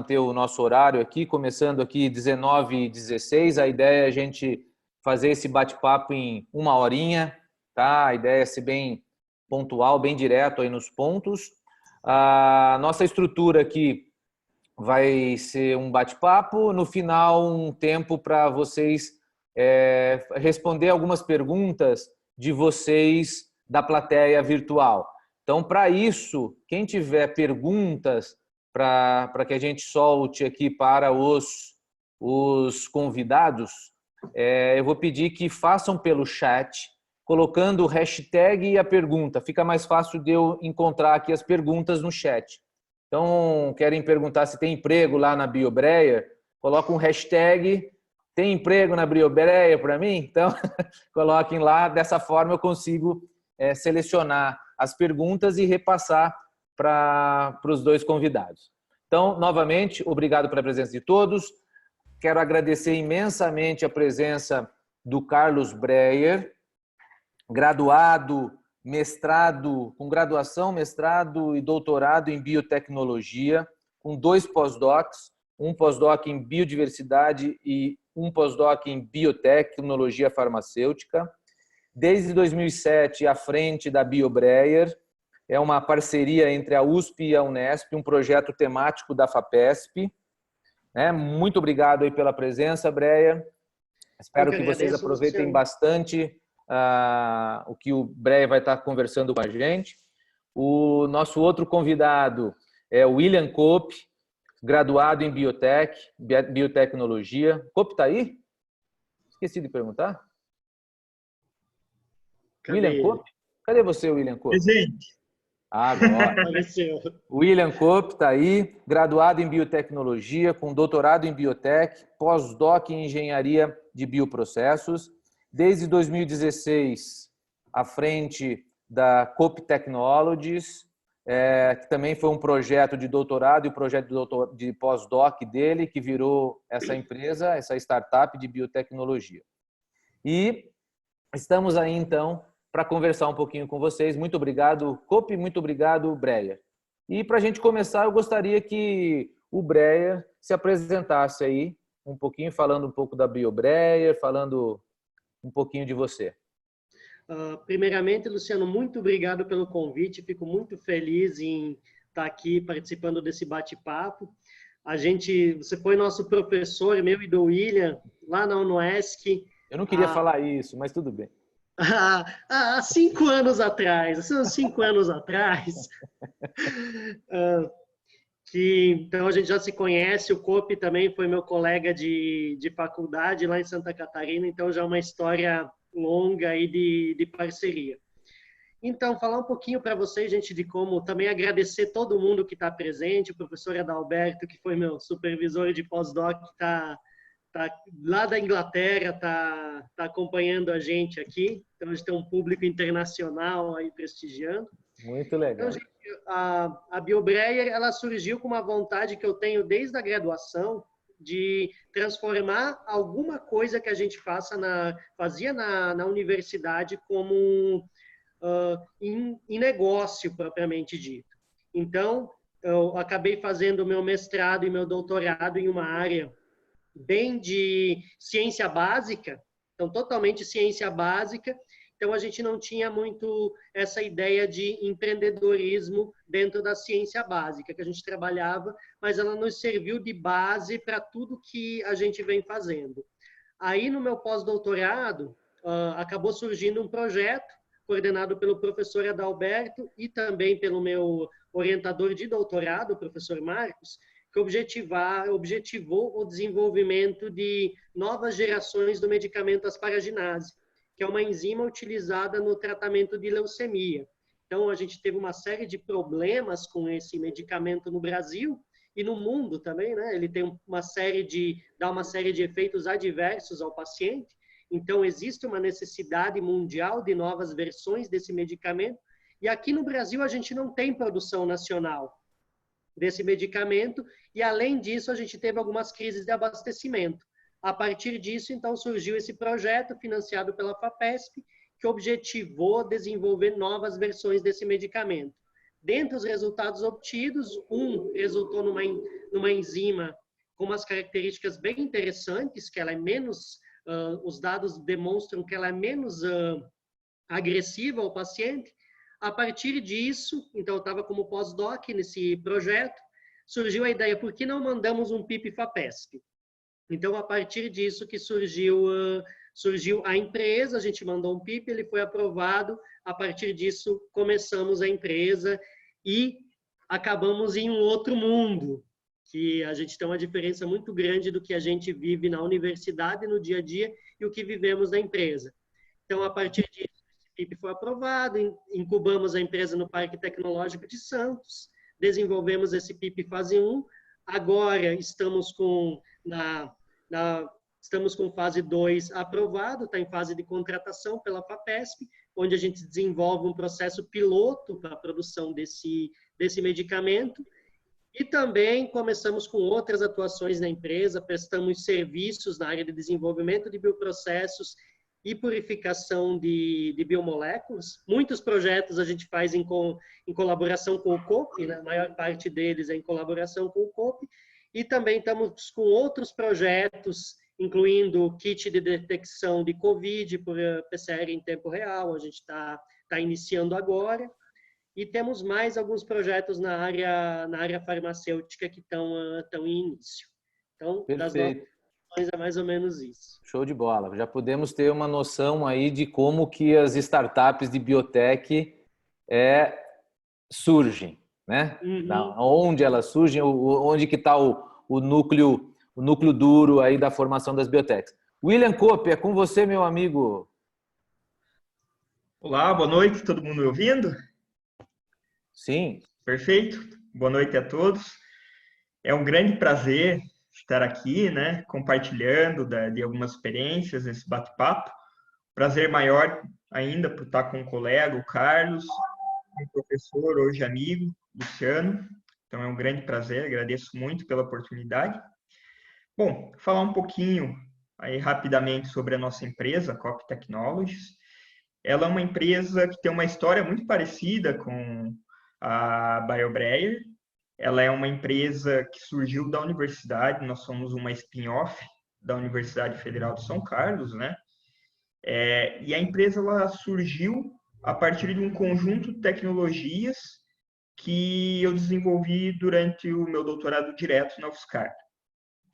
manter o nosso horário aqui, começando aqui 19h16. A ideia é a gente fazer esse bate-papo em 1 horinha, tá? A ideia é ser bem pontual, bem direto aí nos pontos. A nossa estrutura aqui vai ser um bate-papo. No final, um tempo para vocês responder algumas perguntas de vocês da plateia virtual. Então, para isso, quem tiver perguntas para que a gente solte aqui para os convidados, eu vou pedir que façam pelo chat, colocando o hashtag e a pergunta. Fica mais fácil de eu encontrar aqui as perguntas no chat. Então, querem perguntar se tem emprego lá na BioBreyer? Coloca um hashtag, tem emprego na BioBreyer para mim? Então, coloquem lá, dessa forma eu consigo selecionar as perguntas e repassar para os dois convidados. Então, novamente, obrigado pela presença de todos. Quero agradecer imensamente a presença do Carlos Breyer, graduado, mestrado, com graduação, mestrado e doutorado em biotecnologia, com 2 pós-docs, um pós-doc em biodiversidade e um pós-doc em biotecnologia farmacêutica. Desde 2007, à frente da BioBreyer, é uma parceria entre a USP e a Unesp, um projeto temático da FAPESP. Muito obrigado aí pela presença, Breyer. Espero que vocês aproveitem bastante o que o Breyer vai estar conversando com a gente. O nosso outro convidado é o William Kopp, graduado em biotecnologia. Kopp está aí? Esqueci de perguntar. William Kopp? Cadê você, William Kopp? Presente. Agora. William Kopp está aí, graduado em biotecnologia, com doutorado em biotech, pós-doc em engenharia de bioprocessos. Desde 2016, à frente da Kopp Technologies, que também foi um projeto de doutorado e um projeto de pós-doc dele, que virou essa empresa, essa startup de biotecnologia. E estamos aí, então, para conversar um pouquinho com vocês. Muito obrigado, Kopp, muito obrigado, Breyer. E para a gente começar, eu gostaria que o Breyer se apresentasse aí um pouquinho, falando um pouco da BioBreyer, falando um pouquinho de você. Primeiramente, Luciano, muito obrigado pelo convite. Fico muito feliz em estar aqui participando desse bate-papo. Você foi nosso professor, meu e do William, lá na UNESC. Eu não queria falar isso, mas tudo bem. Há 5 anos atrás, 5 anos atrás, então a gente já se conhece. O Kopp também foi meu colega de faculdade lá em Santa Catarina, então já é uma história longa aí de parceria. Então, falar um pouquinho para vocês, gente, de como também agradecer todo mundo que está presente, o professor Adalberto, que foi meu supervisor de pós-doc, que está lá da Inglaterra, está acompanhando a gente aqui. Então, a gente tem um público internacional aí prestigiando. Muito legal. Então, gente, a BioBreyer, ela surgiu com uma vontade que eu tenho desde a graduação de transformar alguma coisa que a gente fazia na universidade como em negócio propriamente dito. Então, eu acabei fazendo meu mestrado e meu doutorado em uma área bem de ciência básica, então totalmente ciência básica. Então a gente não tinha muito essa ideia de empreendedorismo dentro da ciência básica que a gente trabalhava, mas ela nos serviu de base para tudo que a gente vem fazendo. Aí no meu pós-doutorado acabou surgindo um projeto coordenado pelo professor Adalberto e também pelo meu orientador de doutorado, o professor Marcos, que objetivou o desenvolvimento de novas gerações do medicamento asparaginase, que é uma enzima utilizada no tratamento de leucemia. Então, a gente teve uma série de problemas com esse medicamento no Brasil e no mundo também, né? Ele tem dá uma série de efeitos adversos ao paciente. Então, existe uma necessidade mundial de novas versões desse medicamento. E aqui no Brasil, a gente não tem produção nacional desse medicamento, e além disso a gente teve algumas crises de abastecimento. A partir disso, então, surgiu esse projeto financiado pela FAPESP, que objetivou desenvolver novas versões desse medicamento. Dentre os resultados obtidos, resultou numa enzima com umas características bem interessantes, que ela é menos, os dados demonstram que ela é menos agressiva ao paciente. A partir disso, então eu estava como pós-doc nesse projeto, surgiu a ideia, por que não mandamos um PIP-FAPESP? Então, a partir disso que surgiu a empresa, a gente mandou um PIP, ele foi aprovado, a partir disso começamos a empresa e acabamos em um outro mundo, que a gente tem uma diferença muito grande do que a gente vive na universidade, no dia a dia, e o que vivemos na empresa. Então, a partir disso, esse PIP foi aprovado, incubamos a empresa no Parque Tecnológico de Santos, desenvolvemos esse PIP fase 1, agora estamos com fase 2 aprovado, está em fase de contratação pela FAPESP, onde a gente desenvolve um processo piloto para a produção desse medicamento. E também começamos com outras atuações na empresa, prestamos serviços na área de desenvolvimento de bioprocessos e purificação de biomoléculas. Muitos projetos a gente faz em colaboração com o COP, né? A maior parte deles é em colaboração com o COP. E também estamos com outros projetos, incluindo o kit de detecção de COVID por PCR em tempo real, a gente está iniciando agora. E temos mais alguns projetos na área farmacêutica que estão em início. Então, das nossas ações é mais ou menos isso. Show de bola. Já podemos ter uma noção aí de como que as startups de biotech surgem, né? Onde elas surgem, onde que está o núcleo duro aí da formação das biotechs. William Kopp, é com você, meu amigo. Olá, boa noite, todo mundo me ouvindo? Sim. Perfeito. Boa noite a todos. É um grande prazer estar aqui, né, compartilhando de algumas experiências, esse bate-papo. Prazer maior ainda por estar com um colega, o Carlos, um professor, hoje amigo, Luciano. Então é um grande prazer, agradeço muito pela oportunidade. Bom, falar um pouquinho aí rapidamente sobre a nossa empresa, COP Technologies. Ela é uma empresa que tem uma história muito parecida com a BioBrayer. Ela é uma empresa que surgiu da universidade, nós somos uma spin-off da Universidade Federal de São Carlos, né? E a empresa ela surgiu a partir de um conjunto de tecnologias que eu desenvolvi durante o meu doutorado direto na UFSCar.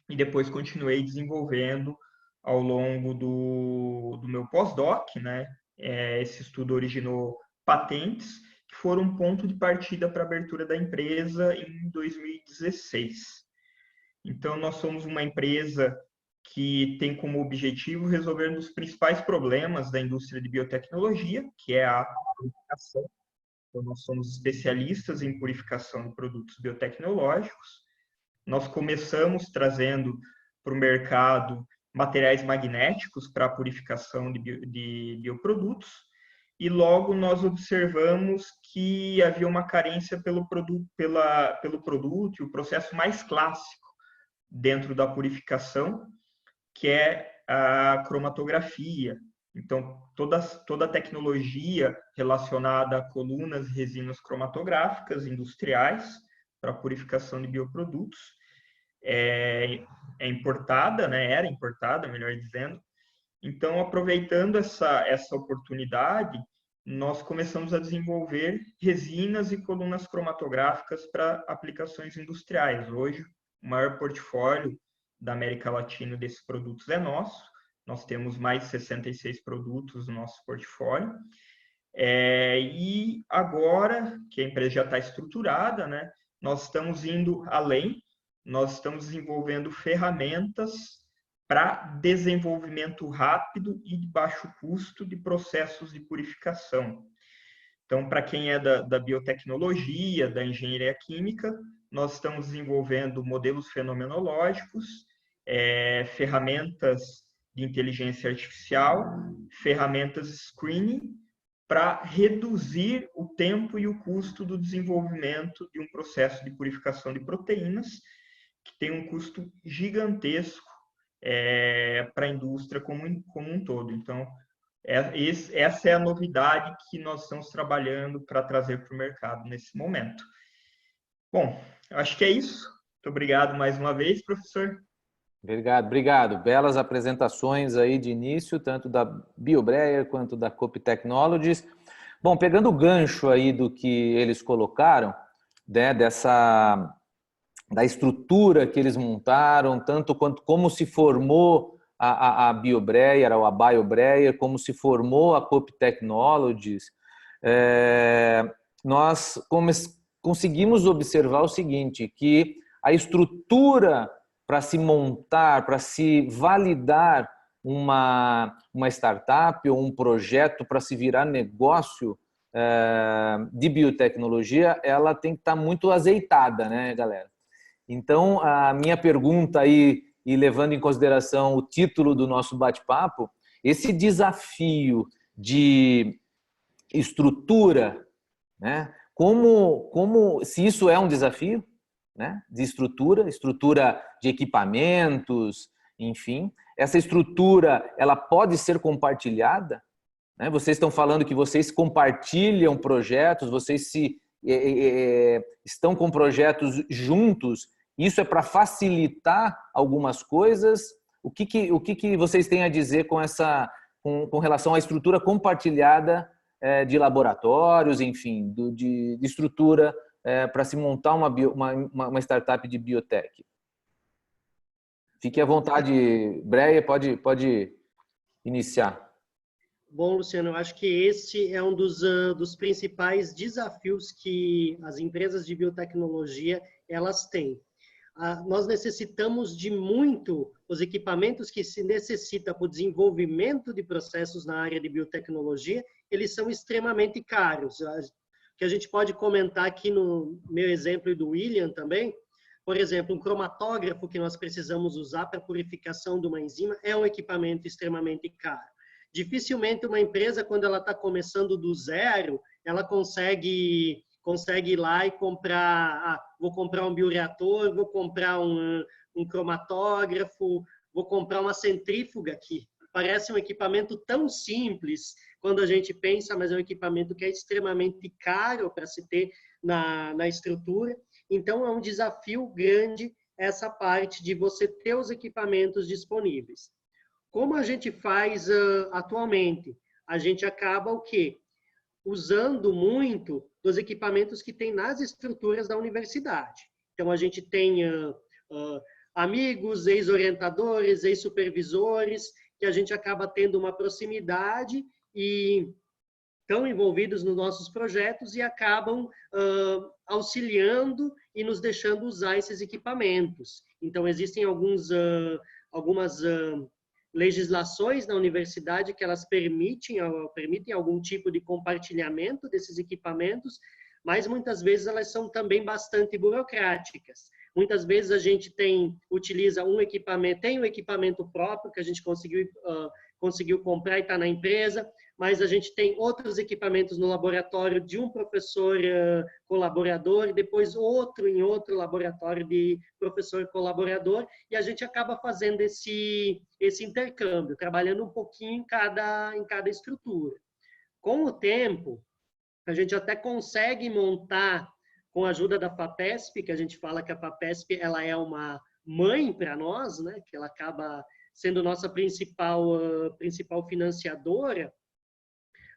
E depois continuei desenvolvendo ao longo do meu pós-doc, né? Esse estudo originou patentes que foram um ponto de partida para a abertura da empresa em 2016. Então, nós somos uma empresa que tem como objetivo resolver um dos principais problemas da indústria de biotecnologia, que é a purificação. Então, nós somos especialistas em purificação de produtos biotecnológicos. Nós começamos trazendo para o mercado materiais magnéticos para a purificação de bioprodutos, e logo nós observamos que havia uma carência pelo produto e o processo mais clássico dentro da purificação, que é a cromatografia. Então, toda a tecnologia relacionada a colunas e resinas cromatográficas industriais para a purificação de bioprodutos é importada, né? Era importada, melhor dizendo. Então, aproveitando essa oportunidade, nós começamos a desenvolver resinas e colunas cromatográficas para aplicações industriais. Hoje, o maior portfólio da América Latina desses produtos é nosso. Nós temos mais de 66 produtos no nosso portfólio. E agora, que a empresa já está estruturada, né, nós estamos indo além, nós estamos desenvolvendo ferramentas para desenvolvimento rápido e de baixo custo de processos de purificação. Então, para quem é da biotecnologia, da engenharia química, nós estamos desenvolvendo modelos fenomenológicos, ferramentas de inteligência artificial, ferramentas de screening, para reduzir o tempo e o custo do desenvolvimento de um processo de purificação de proteínas, que tem um custo gigantesco para a indústria como um todo. Então, Essa é a novidade que nós estamos trabalhando para trazer para o mercado nesse momento. Bom, acho que é isso. Muito obrigado mais uma vez, professor. Obrigado. Belas apresentações aí de início, tanto da BioBreyer quanto da Coop Technologies. Bom, pegando o gancho aí do que eles colocaram, né, da estrutura que eles montaram, tanto quanto como se formou a BioBreyer, ou a BioBreyer, como se formou a Coop Technologies, nós conseguimos observar o seguinte, que a estrutura para se montar, para se validar uma startup ou um projeto para se virar negócio de biotecnologia, ela tem que estar muito azeitada, né, galera? Então, a minha pergunta aí, e levando em consideração o título do nosso bate-papo, esse desafio de estrutura, né? Se isso é um desafio, né? De estrutura de equipamentos, enfim. Essa estrutura, ela pode ser compartilhada, né? Vocês estão falando que vocês compartilham projetos, vocês estão com projetos juntos. Isso é para facilitar algumas coisas? O que vocês têm a dizer com relação à estrutura compartilhada de laboratórios, enfim, de estrutura para se montar uma startup de biotech? Fique à vontade, Breyer, pode iniciar. Bom, Luciano, eu acho que esse é um dos principais desafios que as empresas de biotecnologia elas têm. Nós necessitamos de muito os equipamentos que se necessita para o desenvolvimento de processos na área de biotecnologia, eles são extremamente caros. Que a gente pode comentar aqui no meu exemplo e do William também, por exemplo, um cromatógrafo que nós precisamos usar para a purificação de uma enzima é um equipamento extremamente caro. Dificilmente uma empresa, quando ela está começando do zero, ela consegue ir lá e comprar, vou comprar um bioreator, vou comprar um cromatógrafo, vou comprar uma centrífuga aqui. Parece um equipamento tão simples quando a gente pensa, mas é um equipamento que é extremamente caro para se ter na estrutura. Então, é um desafio grande essa parte de você ter os equipamentos disponíveis. Como a gente faz atualmente? A gente acaba o quê? Usando muito dos equipamentos que tem nas estruturas da universidade. Então, a gente tem amigos, ex-orientadores, ex-supervisores, que a gente acaba tendo uma proximidade e estão envolvidos nos nossos projetos e acabam auxiliando e nos deixando usar esses equipamentos. Então, existem algumas legislações na universidade que elas permitem algum tipo de compartilhamento desses equipamentos, mas muitas vezes elas são também bastante burocráticas. Muitas vezes a gente utiliza um equipamento, tem um equipamento próprio que a gente conseguiu comprar e está na empresa, mas a gente tem outros equipamentos no laboratório de um professor colaborador, e depois outro em outro laboratório de professor colaborador, e a gente acaba fazendo esse intercâmbio, trabalhando um pouquinho em cada estrutura. Com o tempo, a gente até consegue montar, com a ajuda da FAPESP, que a gente fala que a FAPESP ela é uma mãe para nós, né? Que ela acaba sendo nossa principal financiadora,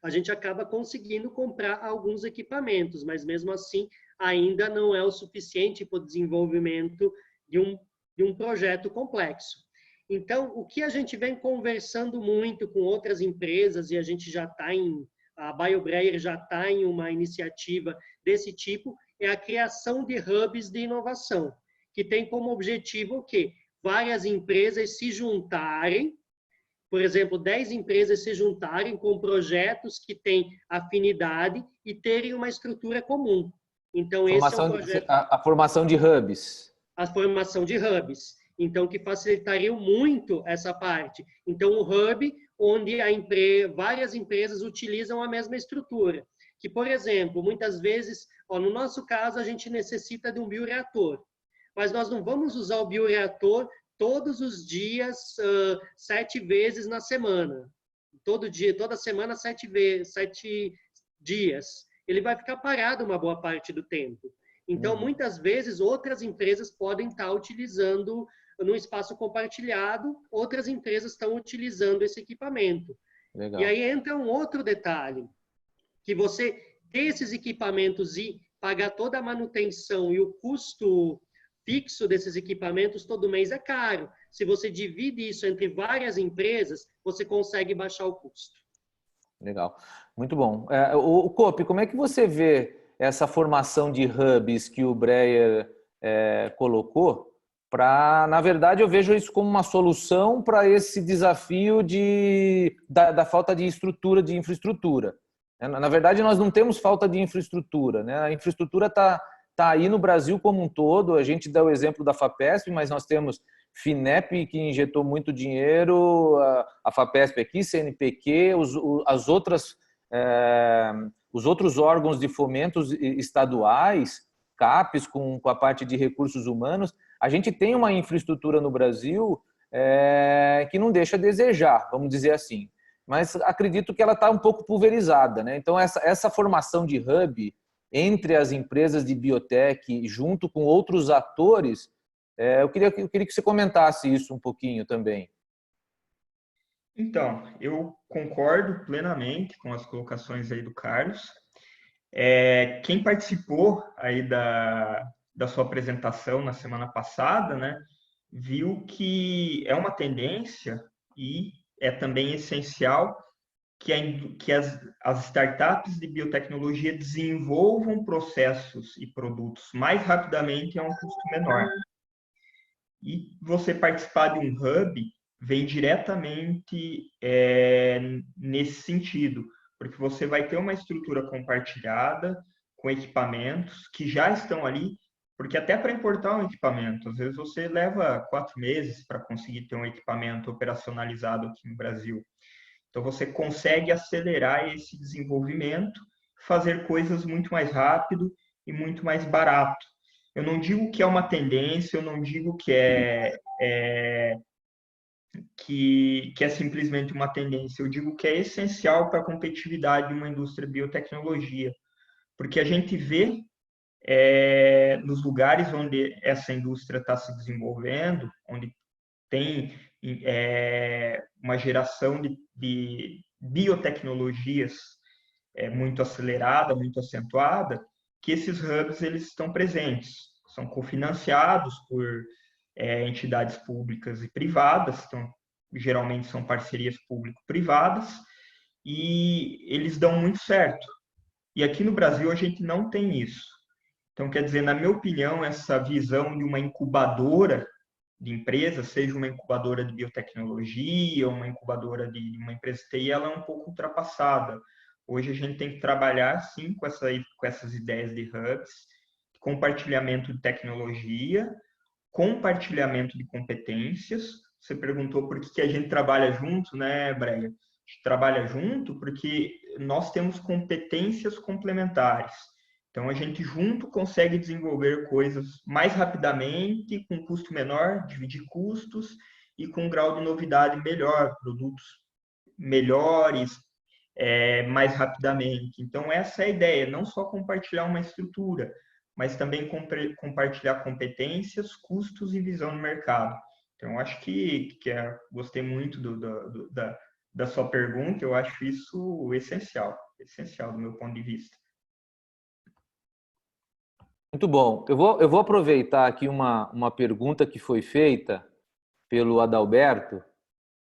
a gente acaba conseguindo comprar alguns equipamentos, mas mesmo assim ainda não é o suficiente para o desenvolvimento de um projeto complexo. Então, o que a gente vem conversando muito com outras empresas, e a gente a BioBreyer já está em uma iniciativa desse tipo, é a criação de hubs de inovação, que tem como objetivo o quê? Várias empresas se juntarem, por exemplo, 10 empresas se juntarem com projetos que têm afinidade e terem uma estrutura comum. Então, esse é um projeto... A formação de hubs. A formação de hubs. Então, que facilitaria muito essa parte. Então, o hub, onde várias empresas utilizam a mesma estrutura. Que, por exemplo, muitas vezes, no nosso caso, a gente necessita de um bioreator. Mas nós não vamos usar o bioreator todos os dias, 7 vezes na semana. todo dia, toda semana, 7 dias. Ele vai ficar parado uma boa parte do tempo. Então, muitas vezes, outras empresas podem estar utilizando no espaço compartilhado, outras empresas estão utilizando esse equipamento. Legal. E aí entra um outro detalhe, que você ter esses equipamentos e pagar toda a manutenção e o custo fixo desses equipamentos todo mês é caro. Se você divide isso entre várias empresas, você consegue baixar o custo. Legal. Muito bom. O Copi, como é que você vê essa formação de hubs que o Breyer colocou? Na verdade, eu vejo isso como uma solução para esse desafio da falta de estrutura, de infraestrutura. Na verdade, nós não temos falta de infraestrutura, né? A infraestrutura está aí no Brasil como um todo. A gente dá o exemplo da FAPESP, mas nós temos FINEP, que injetou muito dinheiro, a FAPESP aqui, CNPq, os outros órgãos de fomentos estaduais, CAPES, com a parte de recursos humanos. A gente tem uma infraestrutura no Brasil que não deixa a desejar, vamos dizer assim. Mas acredito que ela está um pouco pulverizada, né? Então, essa formação de hub entre as empresas de biotech, junto com outros atores, eu queria que você comentasse isso um pouquinho também. Então, eu concordo plenamente com as colocações aí do Carlos. Quem participou aí da sua apresentação na semana passada, né, viu que é uma tendência e é também essencial que as startups de biotecnologia desenvolvam processos e produtos mais rapidamente a um custo menor. E você participar de um hub vem diretamente nesse sentido, porque você vai ter uma estrutura compartilhada com equipamentos que já estão ali, porque até para importar um equipamento, às vezes você leva 4 meses para conseguir ter um equipamento operacionalizado aqui no Brasil. Então, você consegue acelerar esse desenvolvimento, fazer coisas muito mais rápido e muito mais barato. Eu não digo que é uma tendência, eu não digo que é simplesmente uma tendência, eu digo que é essencial para a competitividade de uma indústria de biotecnologia, porque a gente vê nos lugares onde essa indústria está se desenvolvendo, onde tem uma geração de biotecnologias muito acelerada, muito acentuada, que esses hubs eles estão presentes. São cofinanciados por entidades públicas e privadas, então, geralmente são parcerias público-privadas, e eles dão muito certo. E aqui no Brasil a gente não tem isso. Então, quer dizer, na minha opinião, essa visão de uma incubadora de empresas, seja uma incubadora de biotecnologia, uma incubadora de uma empresa de TI, ela é um pouco ultrapassada. Hoje a gente tem que trabalhar, sim, com essas ideias de hubs, compartilhamento de tecnologia, compartilhamento de competências. Você perguntou por que a gente trabalha junto, né, Breia? A gente trabalha junto porque nós temos competências complementares. Então, a gente junto consegue desenvolver coisas mais rapidamente, com custo menor, dividir custos e com um grau de novidade melhor, produtos melhores, mais rapidamente. Então, essa é a ideia, não só compartilhar uma estrutura, mas também compartilhar competências, custos e visão no mercado. Então, acho que gostei muito da sua pergunta, eu acho isso essencial do meu ponto de vista. Muito bom. Eu vou aproveitar aqui uma pergunta que foi feita pelo Adalberto.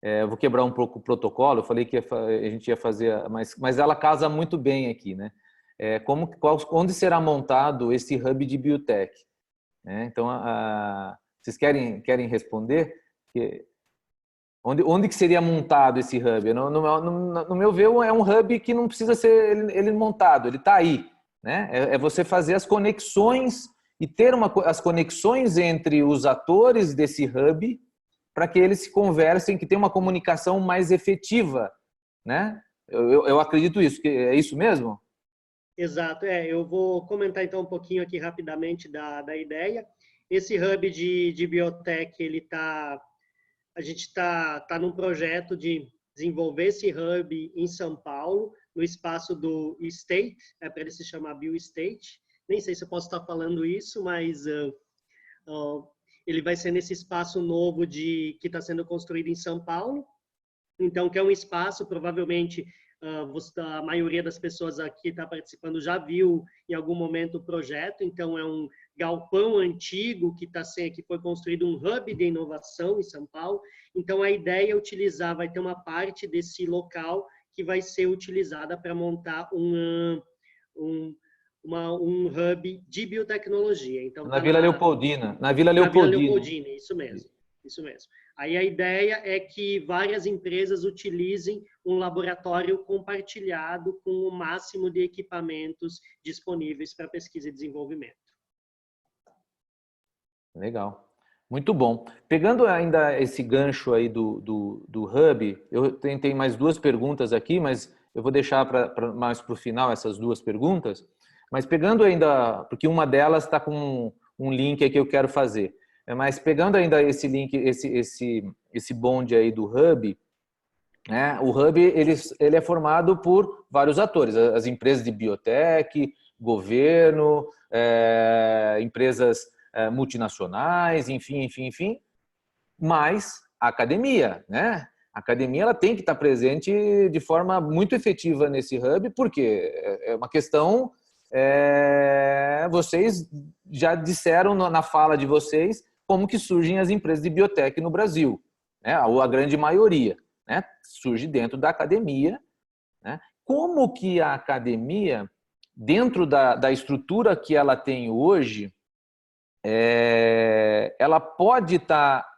Eu vou quebrar um pouco o protocolo. Eu falei que a gente ia fazer, mas ela casa muito bem aqui, né? Onde será montado esse hub de biotech? Então, vocês querem responder? Onde que seria montado esse hub? No meu ver, é um hub que não precisa ser ele montado, ele está aí. Né? É você fazer as conexões e ter as conexões entre os atores desse hub para que eles se conversem, que tenha uma comunicação mais efetiva. Né? Eu acredito isso. É isso mesmo? Exato. Eu vou comentar então um pouquinho aqui rapidamente da ideia. Esse hub de biotech, a gente está num projeto de desenvolver esse hub em São Paulo, no espaço do State, para ele se chamar BioState. Nem sei se eu posso estar falando isso, mas ele vai ser nesse espaço novo que está sendo construído em São Paulo. Então, que é um espaço, provavelmente, a maioria das pessoas aqui está participando já viu em algum momento o projeto. Então, é um galpão antigo que foi construído um hub de inovação em São Paulo. Então, a ideia é utilizar, vai ter uma parte desse local que vai ser utilizada para montar um hub de biotecnologia. Então, Na Vila Leopoldina. Na Vila Leopoldina, isso mesmo. Isso mesmo. Aí a ideia é que várias empresas utilizem um laboratório compartilhado com o máximo de equipamentos disponíveis para pesquisa e desenvolvimento. Legal. Muito bom. Pegando ainda esse gancho aí do Hub, eu tenho mais duas perguntas aqui, mas eu vou deixar mais para o final essas duas perguntas. Mas pegando ainda, porque uma delas está com um link aí que eu quero fazer. Mas pegando ainda esse link, esse bonde aí do Hub, né? O Hub ele é formado por vários atores, as empresas de biotech, governo, empresas multinacionais, enfim, mas a academia, né? A academia ela tem que estar presente de forma muito efetiva nesse Hub, porque é uma questão, vocês já disseram na fala de vocês como que surgem as empresas de biotech no Brasil, né? A grande maioria, né? Surge dentro da academia, né? Como que a academia, dentro da estrutura que ela tem hoje, ela pode estar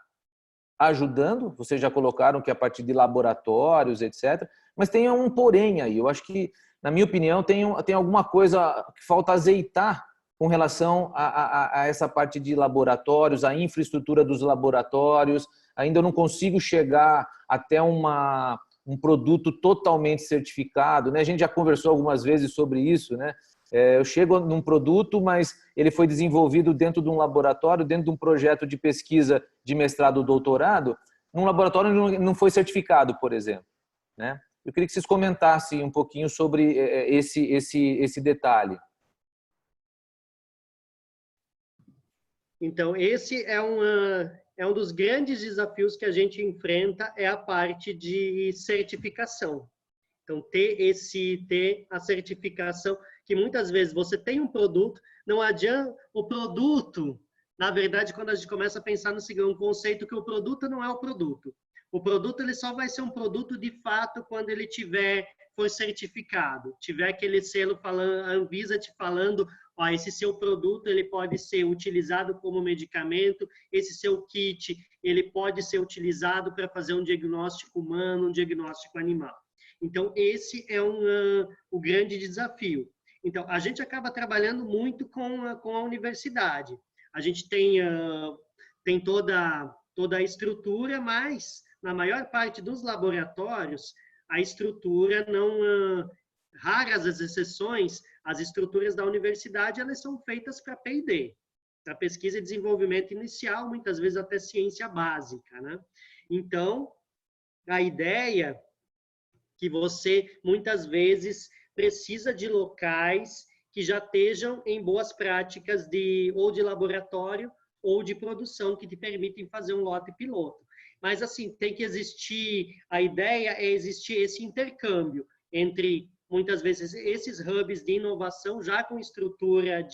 ajudando, vocês já colocaram que a partir de laboratórios, etc., mas tem um porém aí, eu acho que, na minha opinião, tem alguma coisa que falta azeitar com relação a essa parte de laboratórios, a infraestrutura dos laboratórios. Ainda eu não consigo chegar até um produto totalmente certificado, né? A gente já conversou algumas vezes sobre isso, né? Eu chego num produto, mas ele foi desenvolvido dentro de um laboratório, dentro de um projeto de pesquisa de mestrado ou doutorado, num laboratório não foi certificado, por exemplo, né? Eu queria que vocês comentassem um pouquinho sobre esse detalhe. Então, esse é um dos grandes desafios que a gente enfrenta, é a parte de certificação. Então, ter a certificação, que muitas vezes você tem um produto, não adianta o produto, na verdade, quando a gente começa a pensar no seguinte, um conceito que o produto não é o produto. O produto ele só vai ser um produto de fato quando ele for certificado, tiver aquele selo falando, a Anvisa te falando, ó, esse seu produto ele pode ser utilizado como medicamento, esse seu kit ele pode ser utilizado para fazer um diagnóstico humano, um diagnóstico animal. Então, esse é o grande desafio. Então, a gente acaba trabalhando muito com a universidade. A gente tem toda a estrutura, mas, na maior parte dos laboratórios, a estrutura não... raras as exceções, as estruturas da universidade elas são feitas para P&D, para pesquisa e desenvolvimento inicial, muitas vezes até ciência básica, né? Então, a ideia que você, muitas vezes, precisa de locais que já estejam em boas práticas ou de laboratório ou de produção, que te permitem fazer um lote piloto. Mas, assim, tem que existir, a ideia é existir esse intercâmbio entre, muitas vezes, esses hubs de inovação já com estrutura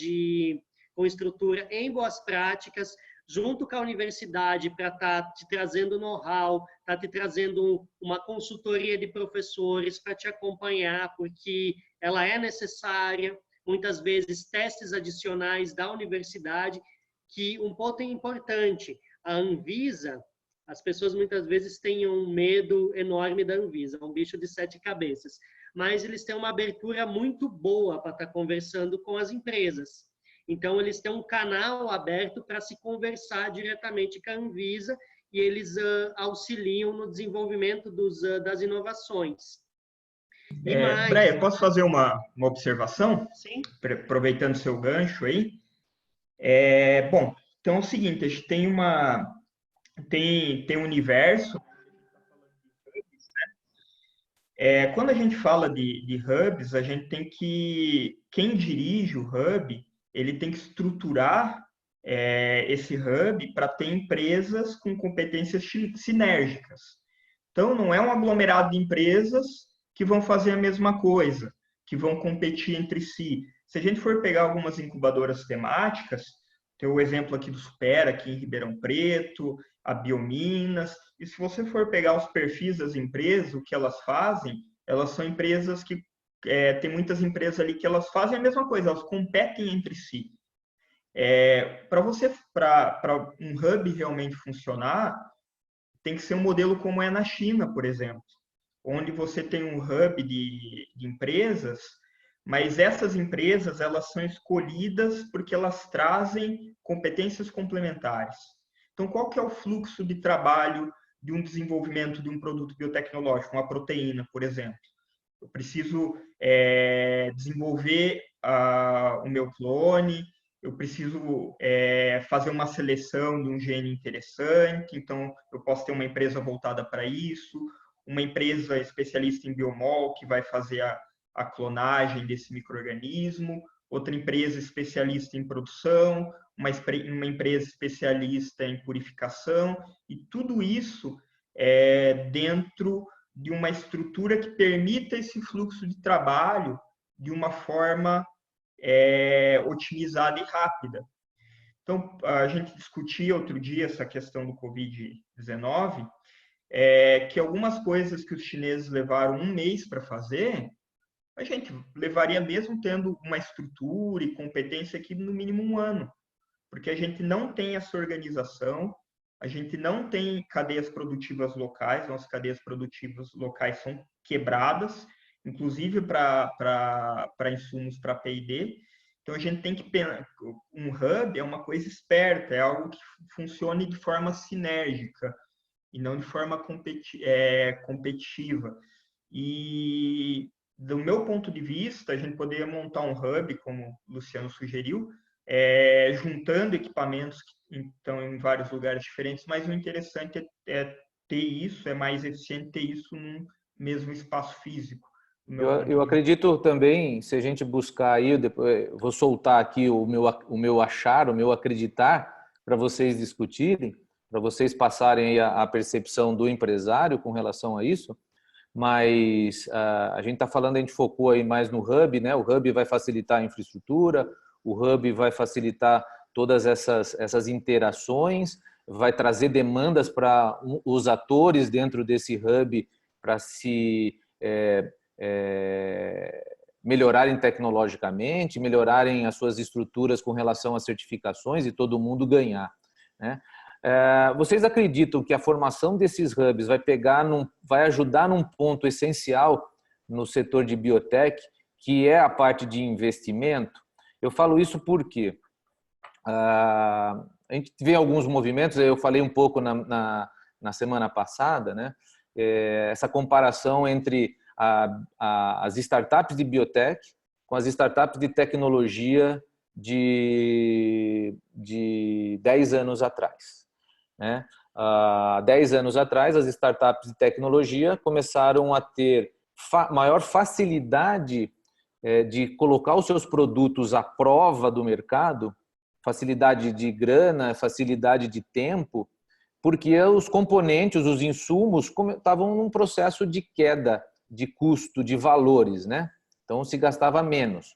em boas práticas, junto com a universidade, para estar te trazendo know-how, estar te trazendo uma consultoria de professores para te acompanhar, porque ela é necessária, muitas vezes testes adicionais da universidade, que um ponto importante, a Anvisa, as pessoas muitas vezes têm um medo enorme da Anvisa, é um bicho de 7 cabeças, mas eles têm uma abertura muito boa para estar conversando com as empresas. Então, eles têm um canal aberto para se conversar diretamente com a Anvisa e eles auxiliam no desenvolvimento das inovações. Breia, posso fazer uma observação? Sim. Aproveitando seu gancho aí. Bom, então é o seguinte, a gente tem um universo, Quando a gente fala de hubs, a gente tem que, quem dirige o hub, ele tem que estruturar esse hub para ter empresas com competências sinérgicas. Então, não é um aglomerado de empresas que vão fazer a mesma coisa, que vão competir entre si. Se a gente for pegar algumas incubadoras temáticas, tem o exemplo aqui do Supera, aqui em Ribeirão Preto, a Biominas, e se você for pegar os perfis das empresas, o que elas fazem, elas são empresas que, tem muitas empresas ali que elas fazem a mesma coisa, elas competem entre si. Para um hub realmente funcionar, tem que ser um modelo como é na China, por exemplo, onde você tem um hub de empresas, mas essas empresas elas são escolhidas porque elas trazem competências complementares. Então, qual que é o fluxo de trabalho de um desenvolvimento de um produto biotecnológico, uma proteína, por exemplo? Eu preciso desenvolver o meu clone, eu preciso fazer uma seleção de um gene interessante, então eu posso ter uma empresa voltada para isso, uma empresa especialista em biomol que vai fazer a clonagem desse micro-organismo, outra empresa especialista em produção, uma empresa especialista em purificação, e tudo isso dentro de uma estrutura que permita esse fluxo de trabalho de uma forma otimizada e rápida. Então, a gente discutia outro dia essa questão do Covid-19, que algumas coisas que os chineses levaram um mês para fazer, a gente levaria mesmo tendo uma estrutura e competência aqui no mínimo um ano, porque a gente não tem essa organização, a gente não tem cadeias produtivas locais, nossas cadeias produtivas locais são quebradas, inclusive para insumos para P&D. Então, a gente tem que pensar, um hub é uma coisa esperta, é algo que funcione de forma sinérgica e não de forma competitiva. E, do meu ponto de vista, a gente poderia montar um hub, como o Luciano sugeriu, juntando equipamentos que estão em vários lugares diferentes, mas o interessante é ter isso, é mais eficiente ter isso num mesmo espaço físico. Eu acredito também, se a gente buscar aí, depois, vou soltar aqui o meu achar, o meu acreditar, para vocês discutirem, para vocês passarem aí a percepção do empresário com relação a isso, mas a gente está falando, a gente focou aí mais no hub, né? O hub vai facilitar a infraestrutura, o hub vai facilitar todas essas interações, vai trazer demandas para os atores dentro desse hub para se melhorarem tecnologicamente, melhorarem as suas estruturas com relação às certificações e todo mundo ganhar, né? Vocês acreditam que a formação desses hubs vai ajudar num ponto essencial no setor de biotech, que é a parte de investimento? Eu falo isso porque a gente vê alguns movimentos, eu falei um pouco na semana passada, né? Essa comparação entre as startups de biotech com as startups de tecnologia de 10 anos atrás. Né? Há 10 anos atrás, as startups de tecnologia começaram a ter maior facilidade de colocar os seus produtos à prova do mercado, facilidade de grana, facilidade de tempo, porque os componentes, os insumos estavam num processo de queda de custo, de valores, né? Então se gastava menos.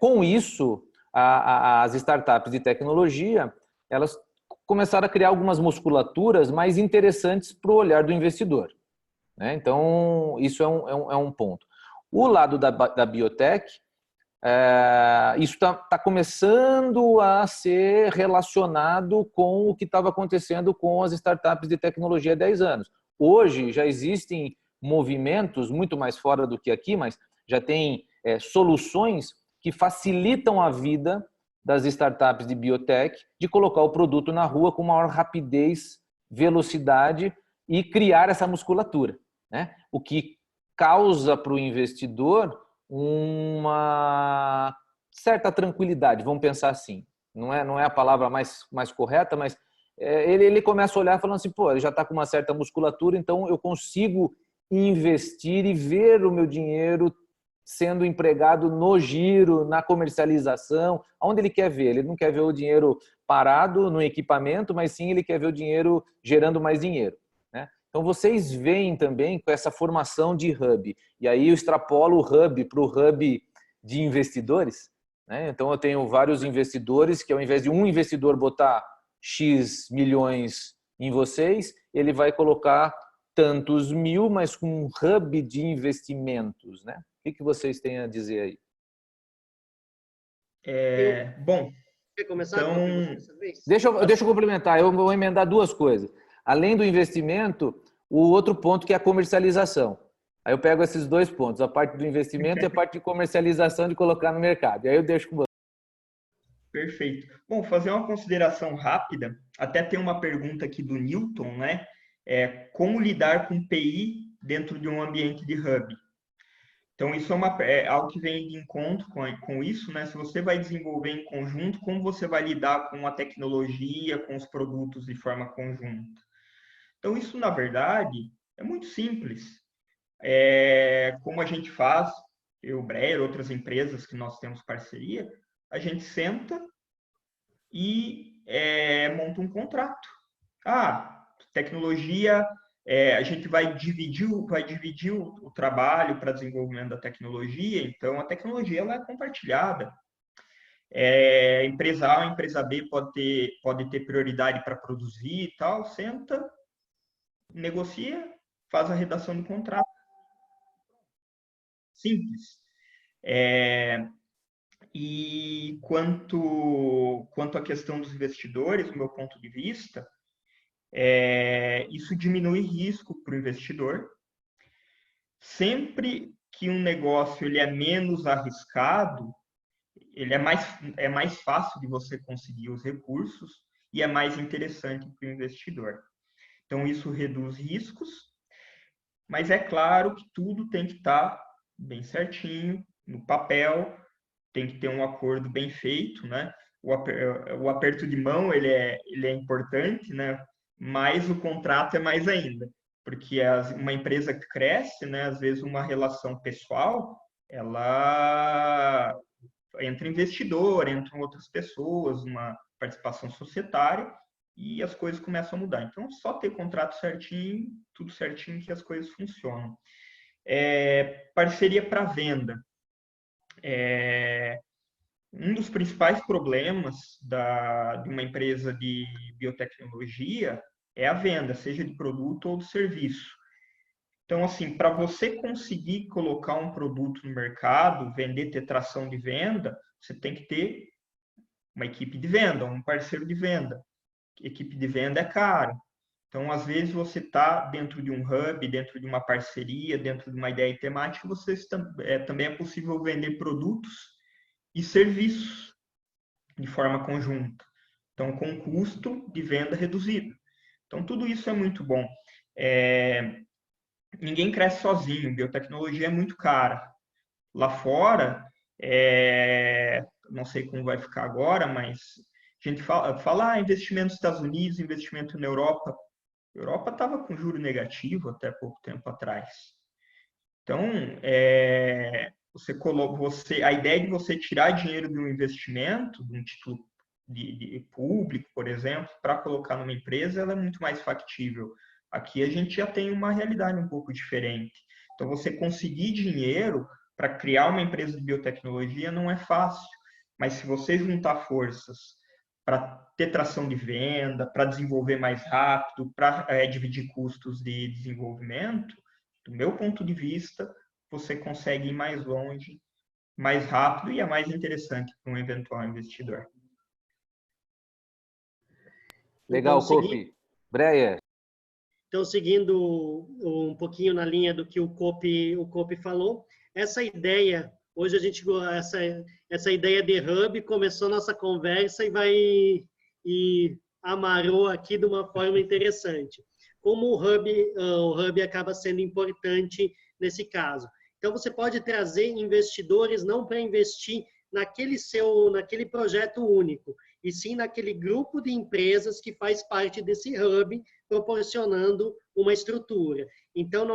Com isso, as startups de tecnologia, elas começaram a criar algumas musculaturas mais interessantes para o olhar do investidor, né? Então, isso é um ponto. O lado da biotech, isso está começando a ser relacionado com o que estava acontecendo com as startups de tecnologia há 10 anos. Hoje, já existem movimentos, muito mais fora do que aqui, mas já tem soluções que facilitam a vida das startups de biotech de colocar o produto na rua com maior rapidez, velocidade e criar essa musculatura, né? O que causa para o investidor uma certa tranquilidade, vamos pensar assim. Não é a palavra mais correta, mas ele começa a olhar falando assim, pô, ele já está com uma certa musculatura, então eu consigo investir e ver o meu dinheiro sendo empregado no giro, na comercialização, onde ele quer ver. Ele não quer ver o dinheiro parado no equipamento, mas sim ele quer ver o dinheiro gerando mais dinheiro, né? Então, vocês veem também com essa formação de hub. E aí eu extrapolo o hub para o hub de investidores, né? Então, eu tenho vários investidores que, ao invés de um investidor botar X milhões em vocês, ele vai colocar tantos mil, mas com um hub de investimentos, né? O que vocês têm a dizer aí? Bom, Quer começar, então... Copy, dessa vez? Deixa eu complementar, eu vou emendar duas coisas. Além do investimento, o outro ponto que é a comercialização. Aí eu pego esses dois pontos, a parte do investimento e a parte de comercialização de colocar no mercado. E aí eu deixo com você. Perfeito. Bom, fazer uma consideração rápida, até tem uma pergunta aqui do Newton, né? Como lidar com PI dentro de um ambiente de hub? Então, isso é algo que vem de encontro com isso, né? Se você vai desenvolver em conjunto, como você vai lidar com a tecnologia, com os produtos de forma conjunta? Então, isso, na verdade, é muito simples. Como a gente faz, eu, Breyer, outras empresas que nós temos parceria, a gente senta e monta um contrato. Tecnologia, a gente vai dividir o trabalho para desenvolvimento da tecnologia, então a tecnologia ela é compartilhada. Empresa A ou empresa B pode ter prioridade para produzir e tal, senta, negocia, faz a redação do contrato. Simples. E quanto à questão dos investidores, do meu ponto de vista, isso diminui risco para o investidor. Sempre que um negócio ele é menos arriscado, ele é mais fácil de você conseguir os recursos e é mais interessante para o investidor. Então, isso reduz riscos, mas é claro que tudo tem que estar bem certinho, no papel, tem que ter um acordo bem feito, né? O aperto de mão ele é importante, né? Mas o contrato é mais ainda, porque uma empresa que cresce, né? Às vezes uma relação pessoal, ela entra investidor, entram outras pessoas, uma participação societária e as coisas começam a mudar. Então, só ter contrato certinho, tudo certinho que as coisas funcionam. Parceria para venda. Um dos principais problemas de uma empresa de biotecnologia é a venda, seja de produto ou de serviço. Então, assim, para você conseguir colocar um produto no mercado, vender, ter tração de venda, você tem que ter uma equipe de venda, um parceiro de venda. Equipe de venda é caro. Então, às vezes, você está dentro de um hub, dentro de uma parceria, dentro de uma ideia temática, também é possível vender produtos e serviços de forma conjunta. Então, com custo de venda reduzido. Então, tudo isso é muito bom. Ninguém cresce sozinho, biotecnologia é muito cara. Lá fora, não sei como vai ficar agora, mas a gente fala investimento nos Estados Unidos, investimento na Europa. A Europa estava com juro negativo até pouco tempo atrás. Então, a ideia de você tirar dinheiro de um investimento, de um título de público, por exemplo, para colocar numa empresa, ela é muito mais factível. Aqui a gente já tem uma realidade um pouco diferente. Então, você conseguir dinheiro para criar uma empresa de biotecnologia não é fácil, mas se você juntar forças para ter tração de venda, para desenvolver mais rápido, para dividir custos de desenvolvimento, do meu ponto de vista, você consegue ir mais longe, mais rápido e é mais interessante para um eventual investidor. Legal, Copy. Breyer. Então, seguindo um pouquinho na linha do que o Copy falou, essa ideia, hoje a gente, essa ideia de hub começou nossa conversa e amarrou aqui de uma forma interessante. Como o hub acaba sendo importante nesse caso. Então, você pode trazer investidores não para investir naquele projeto único, e sim naquele grupo de empresas que faz parte desse hub, proporcionando uma estrutura. Então,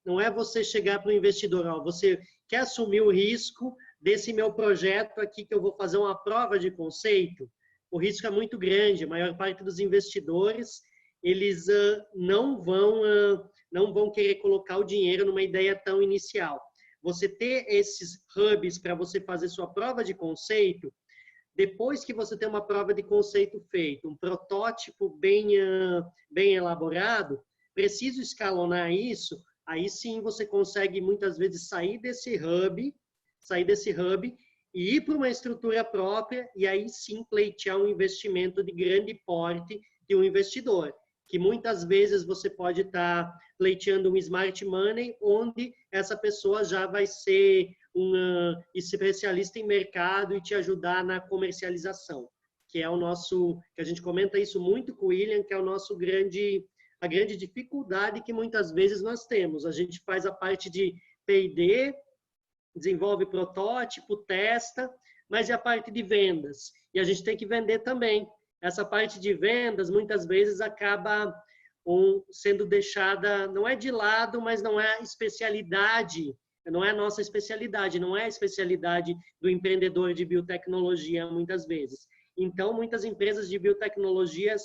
não é você chegar para o investidor, ó, você quer assumir o risco desse meu projeto aqui que eu vou fazer uma prova de conceito? O risco é muito grande, a maior parte dos investidores, eles não vão querer colocar o dinheiro numa ideia tão inicial. Você ter esses hubs para você fazer sua prova de conceito, depois que você tem uma prova de conceito feita, um protótipo bem elaborado, preciso escalonar isso, aí sim você consegue muitas vezes sair desse hub e ir para uma estrutura própria e aí sim pleitear um investimento de grande porte de um investidor, que muitas vezes você pode estar pleiteando um smart money, onde essa pessoa já vai ser um especialista em mercado e te ajudar na comercialização, que é o nosso, que a gente comenta isso muito com o William, que é o nosso a grande dificuldade que muitas vezes nós temos. A gente faz a parte de P&D, desenvolve protótipo, testa, mas e a parte de vendas? E a gente tem que vender também. Essa parte de vendas, muitas vezes, acaba sendo deixada, não é de lado, mas não é especialidade, não é a nossa especialidade, não é a especialidade do empreendedor de biotecnologia, muitas vezes. Então, muitas empresas de biotecnologia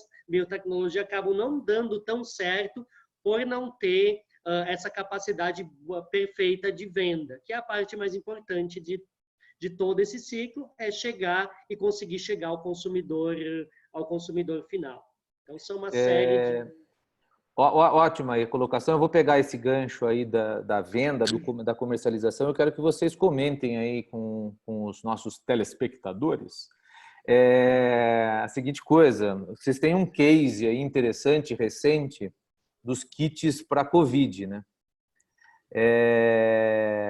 acabam não dando tão certo por não ter essa capacidade perfeita de venda, que é a parte mais importante de todo esse ciclo, é chegar e conseguir chegar ao consumidor final. Então, são uma série de... Ótima aí a colocação. Eu vou pegar esse gancho aí da venda, da comercialização. Eu quero que vocês comentem aí com os nossos telespectadores a seguinte coisa. Vocês têm um case aí interessante, recente, dos kits para COVID, né?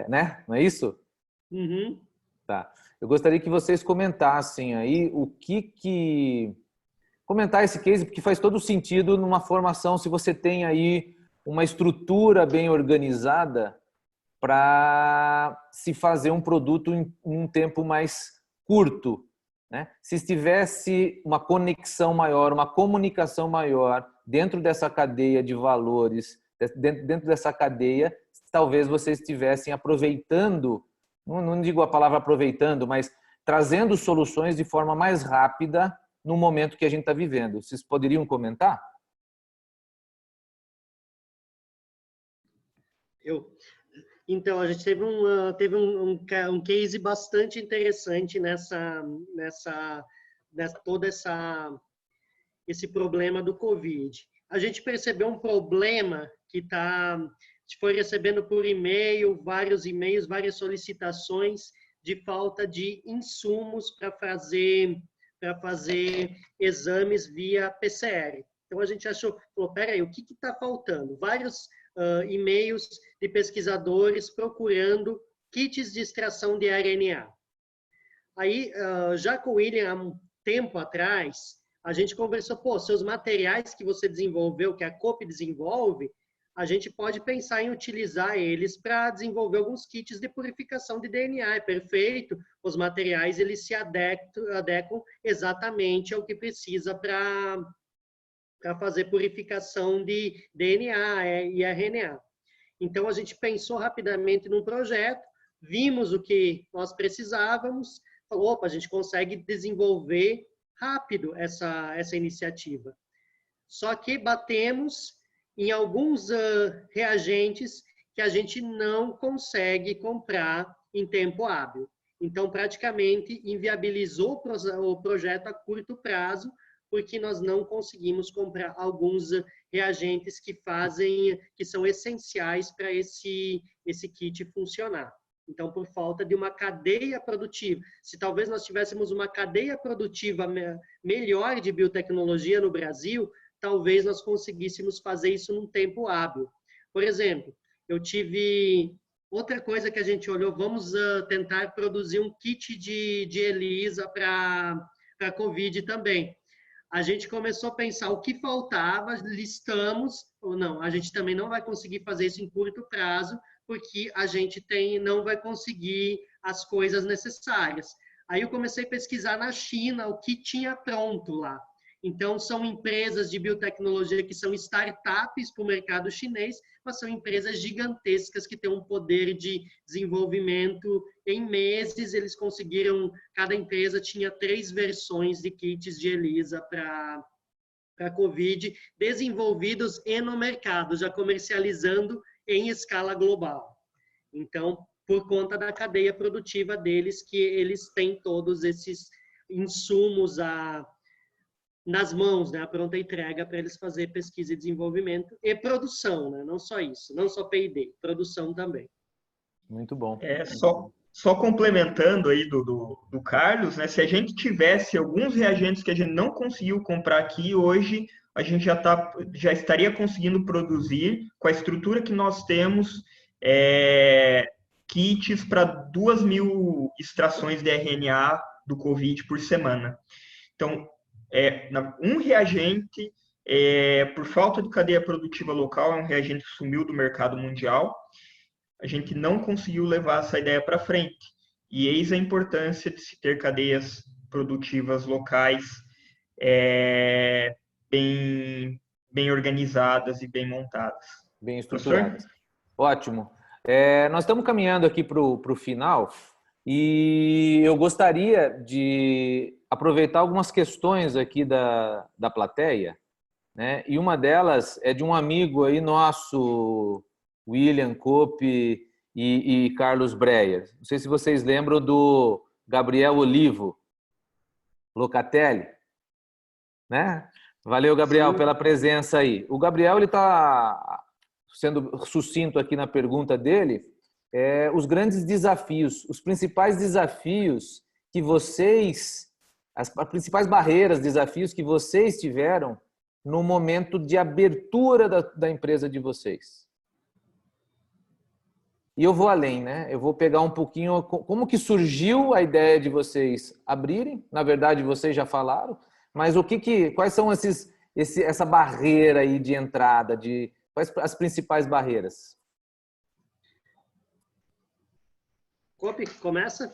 Né? Não é isso? Uhum. Tá. Eu gostaria que vocês comentassem aí comentar esse case, porque faz todo sentido numa formação, se você tem aí uma estrutura bem organizada para se fazer um produto em um tempo mais curto, né? Se tivesse uma conexão maior, uma comunicação maior dentro dessa cadeia de valores, dentro dessa cadeia, talvez vocês estivessem aproveitando, não digo a palavra aproveitando, mas trazendo soluções de forma mais rápida no momento que a gente está vivendo. Vocês poderiam comentar? Então, a gente teve um case bastante interessante esse problema do Covid. A gente percebeu um problema que a gente foi recebendo por e-mail, vários e-mails, várias solicitações de falta de insumos para fazer exames via PCR. Então, a gente falou, peraí, o que está faltando? Vários e-mails de pesquisadores procurando kits de extração de RNA. Aí, já com o William, há um tempo atrás, a gente conversou, seus materiais que você desenvolveu, que a COP desenvolve, a gente pode pensar em utilizar eles para desenvolver alguns kits de purificação de DNA. É perfeito, os materiais eles se adequam exatamente ao que precisa para fazer purificação de DNA e RNA. Então, a gente pensou rapidamente num projeto, vimos o que nós precisávamos, falou, a gente consegue desenvolver rápido essa iniciativa. Só que batemos em alguns reagentes que a gente não consegue comprar em tempo hábil. Então, praticamente, inviabilizou o projeto a curto prazo, porque nós não conseguimos comprar alguns reagentes que são essenciais para esse kit funcionar. Então, por falta de uma cadeia produtiva. Se talvez nós tivéssemos uma cadeia produtiva melhor de biotecnologia no Brasil, talvez nós conseguíssemos fazer isso num tempo hábil. Por exemplo, eu tive outra coisa que a gente olhou, vamos tentar produzir um kit de ELISA para COVID também. A gente começou a pensar o que faltava, listamos, ou não, a gente também não vai conseguir fazer isso em curto prazo, porque a gente não vai conseguir as coisas necessárias. Aí eu comecei a pesquisar na China o que tinha pronto lá. Então, são empresas de biotecnologia que são startups para o mercado chinês, mas são empresas gigantescas que têm um poder de desenvolvimento. Em meses, eles conseguiram, cada empresa tinha 3 versões de kits de ELISA para COVID, desenvolvidos e no mercado, já comercializando em escala global. Então, por conta da cadeia produtiva deles, que eles têm todos esses insumos nas mãos, né, a pronta entrega para eles fazer pesquisa e desenvolvimento e produção, né? Não só isso, não só P&D, produção também. Muito bom. Só complementando aí do Carlos, né? Se a gente tivesse alguns reagentes que a gente não conseguiu comprar aqui, hoje a gente já estaria conseguindo produzir, com a estrutura que nós temos, kits para 2.000 extrações de RNA do COVID por semana. Então, um reagente, por falta de cadeia produtiva local, é um reagente que sumiu do mercado mundial. A gente não conseguiu levar essa ideia para frente. E eis a importância de se ter cadeias produtivas locais bem organizadas e bem montadas. Bem estruturadas. Ótimo. Nós estamos caminhando aqui para o final e eu gostaria de aproveitar algumas questões aqui da plateia, né? E uma delas é de um amigo aí nosso, William Cope e Carlos Breyer. Não sei se vocês lembram do Gabriel Olivo Locatelli, né? Valeu, Gabriel, pela presença aí. O Gabriel, ele está sendo sucinto aqui na pergunta dele, os grandes desafios, os principais desafios que vocês, as principais barreiras, desafios que vocês tiveram no momento de abertura da empresa de vocês. E eu vou além, né? Eu vou pegar um pouquinho como que surgiu a ideia de vocês abrirem. Na verdade, vocês já falaram, mas quais são essa barreira aí de entrada, quais as principais barreiras? Cope, começa?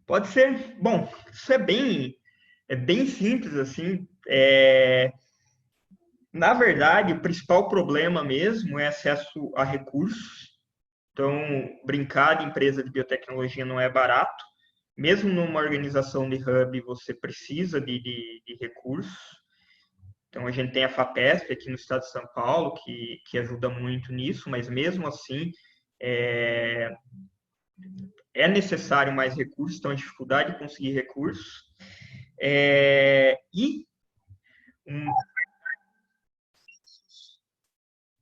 Pode ser. Bom, isso é bem simples, assim. Na verdade, o principal problema mesmo é acesso a recursos. Então, brincar de empresa de biotecnologia não é barato. Mesmo numa organização de hub, você precisa de recursos. Então, a gente tem a FAPESP aqui no estado de São Paulo, que ajuda muito nisso, mas mesmo assim, é necessário mais recursos, então a dificuldade de conseguir recursos.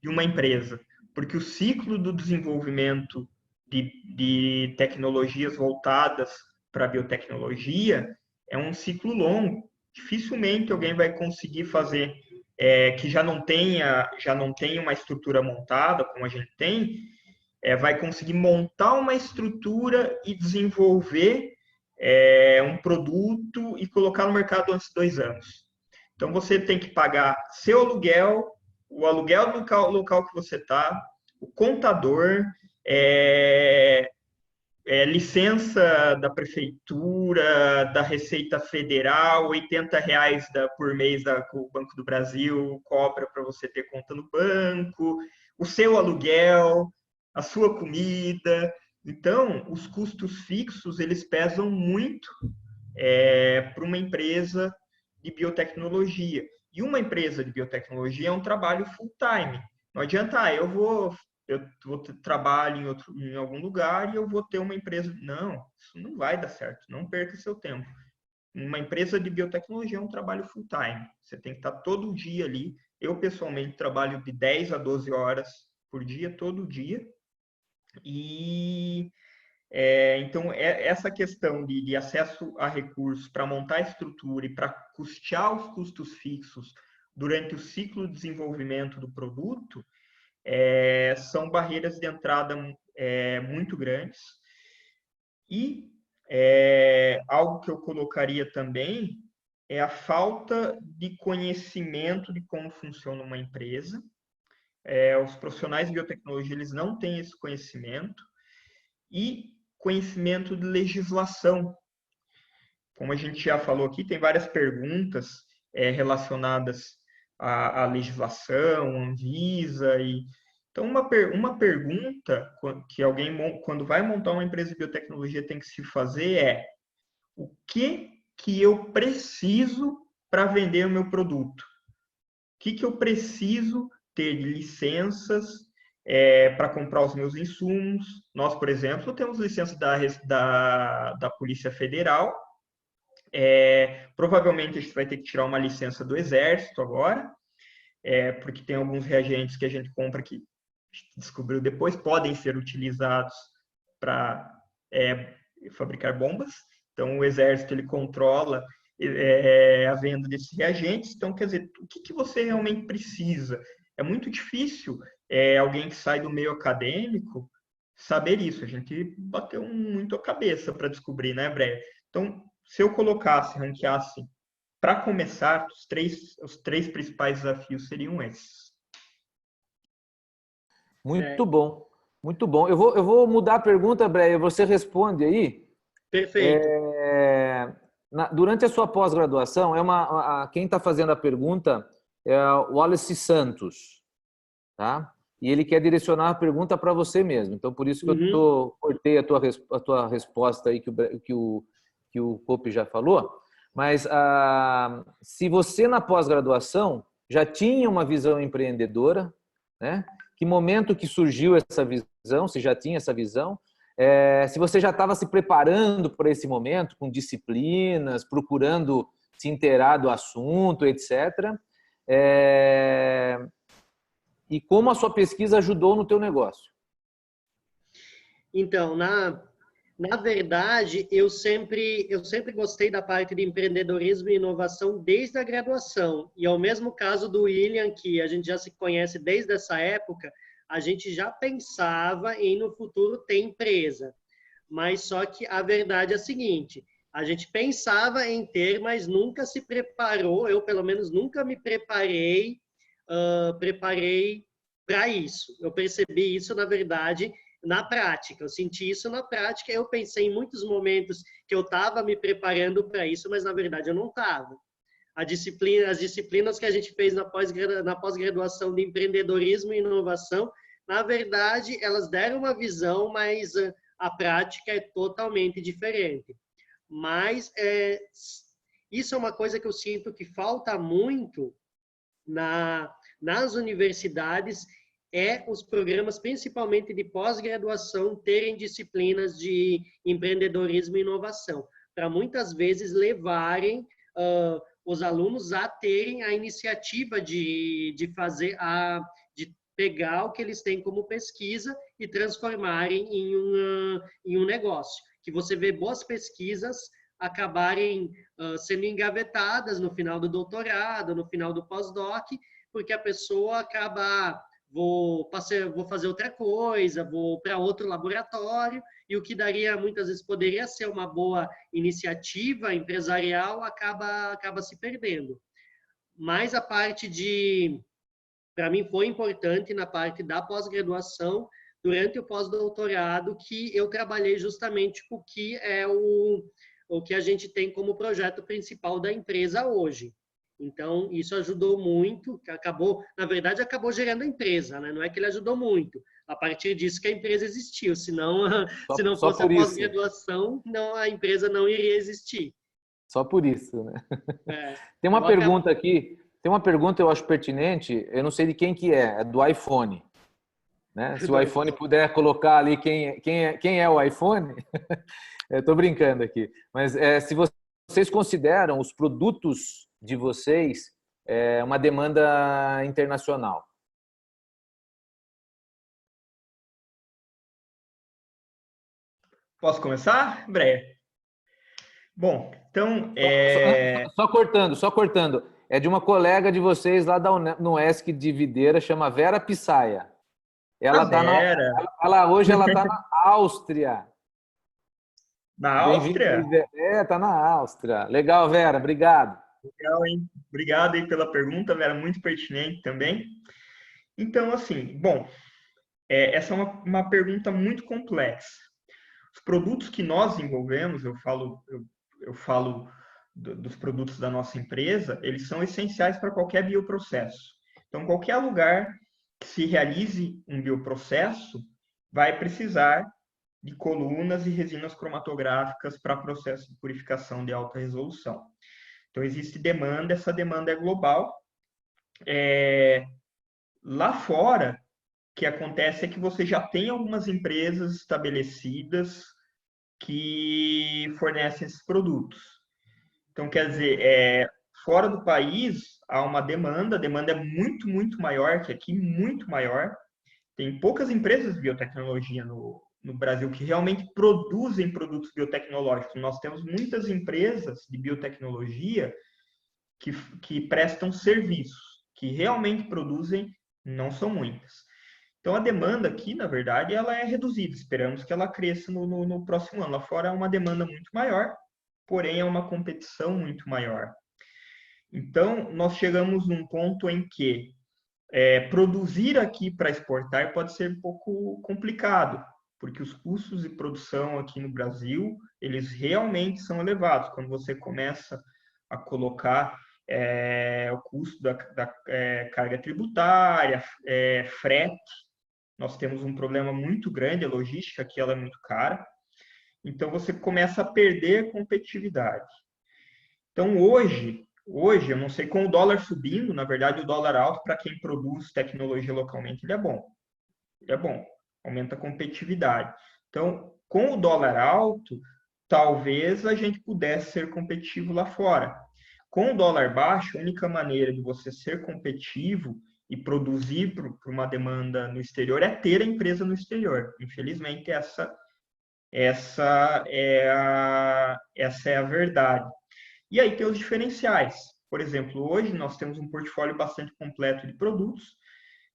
De uma empresa, porque o ciclo do desenvolvimento de tecnologias voltadas para a biotecnologia é um ciclo longo. Dificilmente alguém vai conseguir fazer que já não tenha uma estrutura montada, como a gente tem, vai conseguir montar uma estrutura e desenvolver um produto e colocar no mercado antes de 2 anos. Então, você tem que pagar seu aluguel, o aluguel do local que você está, o contador, licença da prefeitura, da Receita Federal, R$80 por mês que o Banco do Brasil cobra para você ter conta no banco, o seu aluguel, a sua comida. Então, os custos fixos, eles pesam muito para uma empresa de biotecnologia. E uma empresa de biotecnologia é um trabalho full-time. Não adianta, eu vou trabalho em algum lugar e eu vou ter uma empresa. Não, isso não vai dar certo. Não perca seu tempo. Uma empresa de biotecnologia é um trabalho full-time. Você tem que estar todo dia ali. Eu, pessoalmente, trabalho de 10 a 12 horas por dia, todo dia. E então, essa questão de acesso a recursos para montar a estrutura e para custear os custos fixos durante o ciclo de desenvolvimento do produto são barreiras de entrada muito grandes. E algo que eu colocaria também é a falta de conhecimento de como funciona uma empresa. Os profissionais de biotecnologia eles não têm esse conhecimento. E conhecimento de legislação. Como a gente já falou aqui, tem várias perguntas relacionadas à legislação, Anvisa. Então, uma pergunta que alguém, quando vai montar uma empresa de biotecnologia, tem que se fazer é: o que eu preciso para vender o meu produto? O que eu preciso ter de licenças para comprar os meus insumos? Nós, por exemplo, temos licença da Polícia Federal. Provavelmente a gente vai ter que tirar uma licença do Exército agora, porque tem alguns reagentes que a gente compra que a gente descobriu depois, podem ser utilizados para fabricar bombas. Então, o Exército ele controla a venda desses reagentes. Então, quer dizer, o que você realmente precisa? É muito difícil alguém que sai do meio acadêmico saber isso. A gente bateu muito a cabeça para descobrir, né, Breia? Então, se eu ranqueasse, para começar, os três principais desafios seriam esses. Muito bom, muito bom. Eu vou mudar a pergunta, Breia, você responde aí. Perfeito. Durante a sua pós-graduação, quem está fazendo a pergunta é o Wallace Santos, tá? E ele quer direcionar a pergunta para você mesmo. Então, por isso que eu cortei a tua resposta aí que o Cope já falou. Mas se você na pós-graduação já tinha uma visão empreendedora, né? Que momento que surgiu essa visão? Se já tinha essa visão? Se você já estava se preparando para esse momento, com disciplinas, procurando se inteirar do assunto, etc. E como a sua pesquisa ajudou no teu negócio? Então, na verdade, eu sempre gostei da parte de empreendedorismo e inovação desde a graduação. E ao mesmo caso do William, que a gente já se conhece desde essa época, a gente já pensava em no futuro ter empresa. Mas só que a verdade é a seguinte, a gente pensava em ter, mas nunca se preparou, eu pelo menos nunca me preparei para isso. Eu percebi isso, na verdade, na prática. Eu senti isso na prática. Eu pensei em muitos momentos que eu estava me preparando para isso, mas na verdade eu não estava. As disciplinas que a gente fez na pós-graduação de empreendedorismo e inovação, na verdade, elas deram uma visão, mas a prática é totalmente diferente. Mas isso é uma coisa que eu sinto que falta muito nas universidades, os programas, principalmente de pós-graduação, terem disciplinas de empreendedorismo e inovação, para muitas vezes levarem os alunos a terem a iniciativa de pegar o que eles têm como pesquisa e transformarem em um negócio. Que você vê boas pesquisas acabarem sendo engavetadas no final do doutorado, no final do pós-doc, porque a pessoa acaba, vou fazer outra coisa, vou para outro laboratório, e o que daria, muitas vezes, poderia ser uma boa iniciativa empresarial, acaba se perdendo. Mas a parte para mim foi importante na parte da pós-graduação, durante o pós-doutorado, que eu trabalhei justamente com o que é o que a gente tem como projeto principal da empresa hoje. Então, isso ajudou muito, na verdade, acabou gerando a empresa, né? Não é que ele ajudou muito. A partir disso que a empresa existiu, se não fosse a pós-graduação, a empresa não iria existir. Só por isso, né? Tem uma pergunta aqui, eu acho pertinente, eu não sei de quem que é do iPhone. Né? Se o iPhone puder colocar ali quem é o iPhone, eu estou brincando aqui. Mas se vocês consideram os produtos de vocês uma demanda internacional? Posso começar, Breia? Bom, então... Só cortando. É de uma colega de vocês lá da UNESC de Videira, chama Vera Pissaia. Hoje ela está na Áustria. Na Áustria? Está na Áustria. Legal, Vera, obrigado. Legal, hein? Obrigado aí pela pergunta, Vera, muito pertinente também. Então, assim, bom, essa é uma pergunta muito complexa. Os produtos que nós desenvolvemos, eu eu falo dos produtos da nossa empresa, eles são essenciais para qualquer bioprocesso. Então, qualquer lugar que se realize um bioprocesso vai precisar de colunas e resinas cromatográficas para processo de purificação de alta resolução. Então, existe demanda, essa demanda é global. Lá fora, o que acontece é que você já tem algumas empresas estabelecidas que fornecem esses produtos. Então, quer dizer, fora do país, há uma demanda, a demanda é muito, muito maior que aqui, muito maior. Tem poucas empresas de biotecnologia no Brasil que realmente produzem produtos biotecnológicos. Nós temos muitas empresas de biotecnologia que prestam serviços, que realmente produzem, não são muitas. Então, a demanda aqui, na verdade, ela é reduzida. Esperamos que ela cresça no próximo ano. Lá fora é uma demanda muito maior, porém é uma competição muito maior. Então, nós chegamos num ponto em que produzir aqui para exportar pode ser um pouco complicado, porque os custos de produção aqui no Brasil, eles realmente são elevados. Quando você começa a colocar o custo da carga tributária, frete, nós temos um problema muito grande, a logística aqui ela é muito cara, então você começa a perder competitividade. Então hoje, eu não sei, com o dólar subindo, na verdade o dólar alto, para quem produz tecnologia localmente, ele é bom. Ele é bom, aumenta a competitividade. Então, com o dólar alto, talvez a gente pudesse ser competitivo lá fora. Com o dólar baixo, a única maneira de você ser competitivo e produzir para uma demanda no exterior é ter a empresa no exterior. Infelizmente, essa é a verdade. E aí tem os diferenciais. Por exemplo, hoje nós temos um portfólio bastante completo de produtos,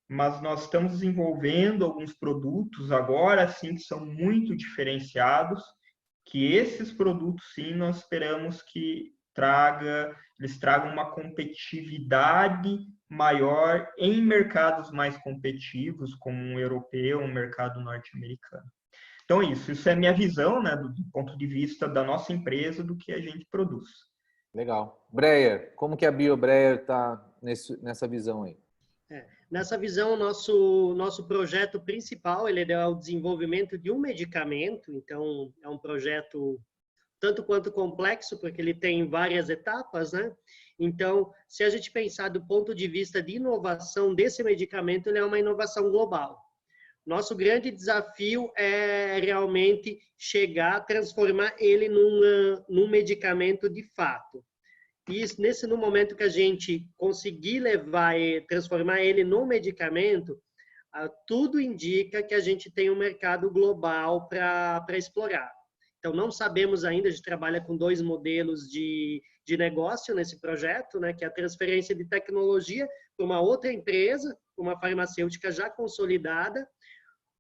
mas nós estamos desenvolvendo alguns produtos agora, sim, que são muito diferenciados, que esses produtos, sim, nós esperamos que eles tragam uma competitividade maior em mercados mais competitivos, como um europeu, um mercado norte-americano. Então, isso é minha visão, né, do ponto de vista da nossa empresa, do que a gente produz. Legal. Breyer, como que a BioBreyer está nessa visão aí? Nessa visão, nosso projeto principal ele é o desenvolvimento de um medicamento. Então, é um projeto tanto quanto complexo, porque ele tem várias etapas, né? Então, se a gente pensar do ponto de vista de inovação desse medicamento, ele é uma inovação global. Nosso grande desafio é realmente transformar ele num medicamento de fato. E no momento que a gente conseguir transformar ele num medicamento, tudo indica que a gente tem um mercado global para explorar. Então, não sabemos ainda, a gente trabalha com 2 modelos de negócio nesse projeto, né, que é a transferência de tecnologia para uma outra empresa, uma farmacêutica já consolidada,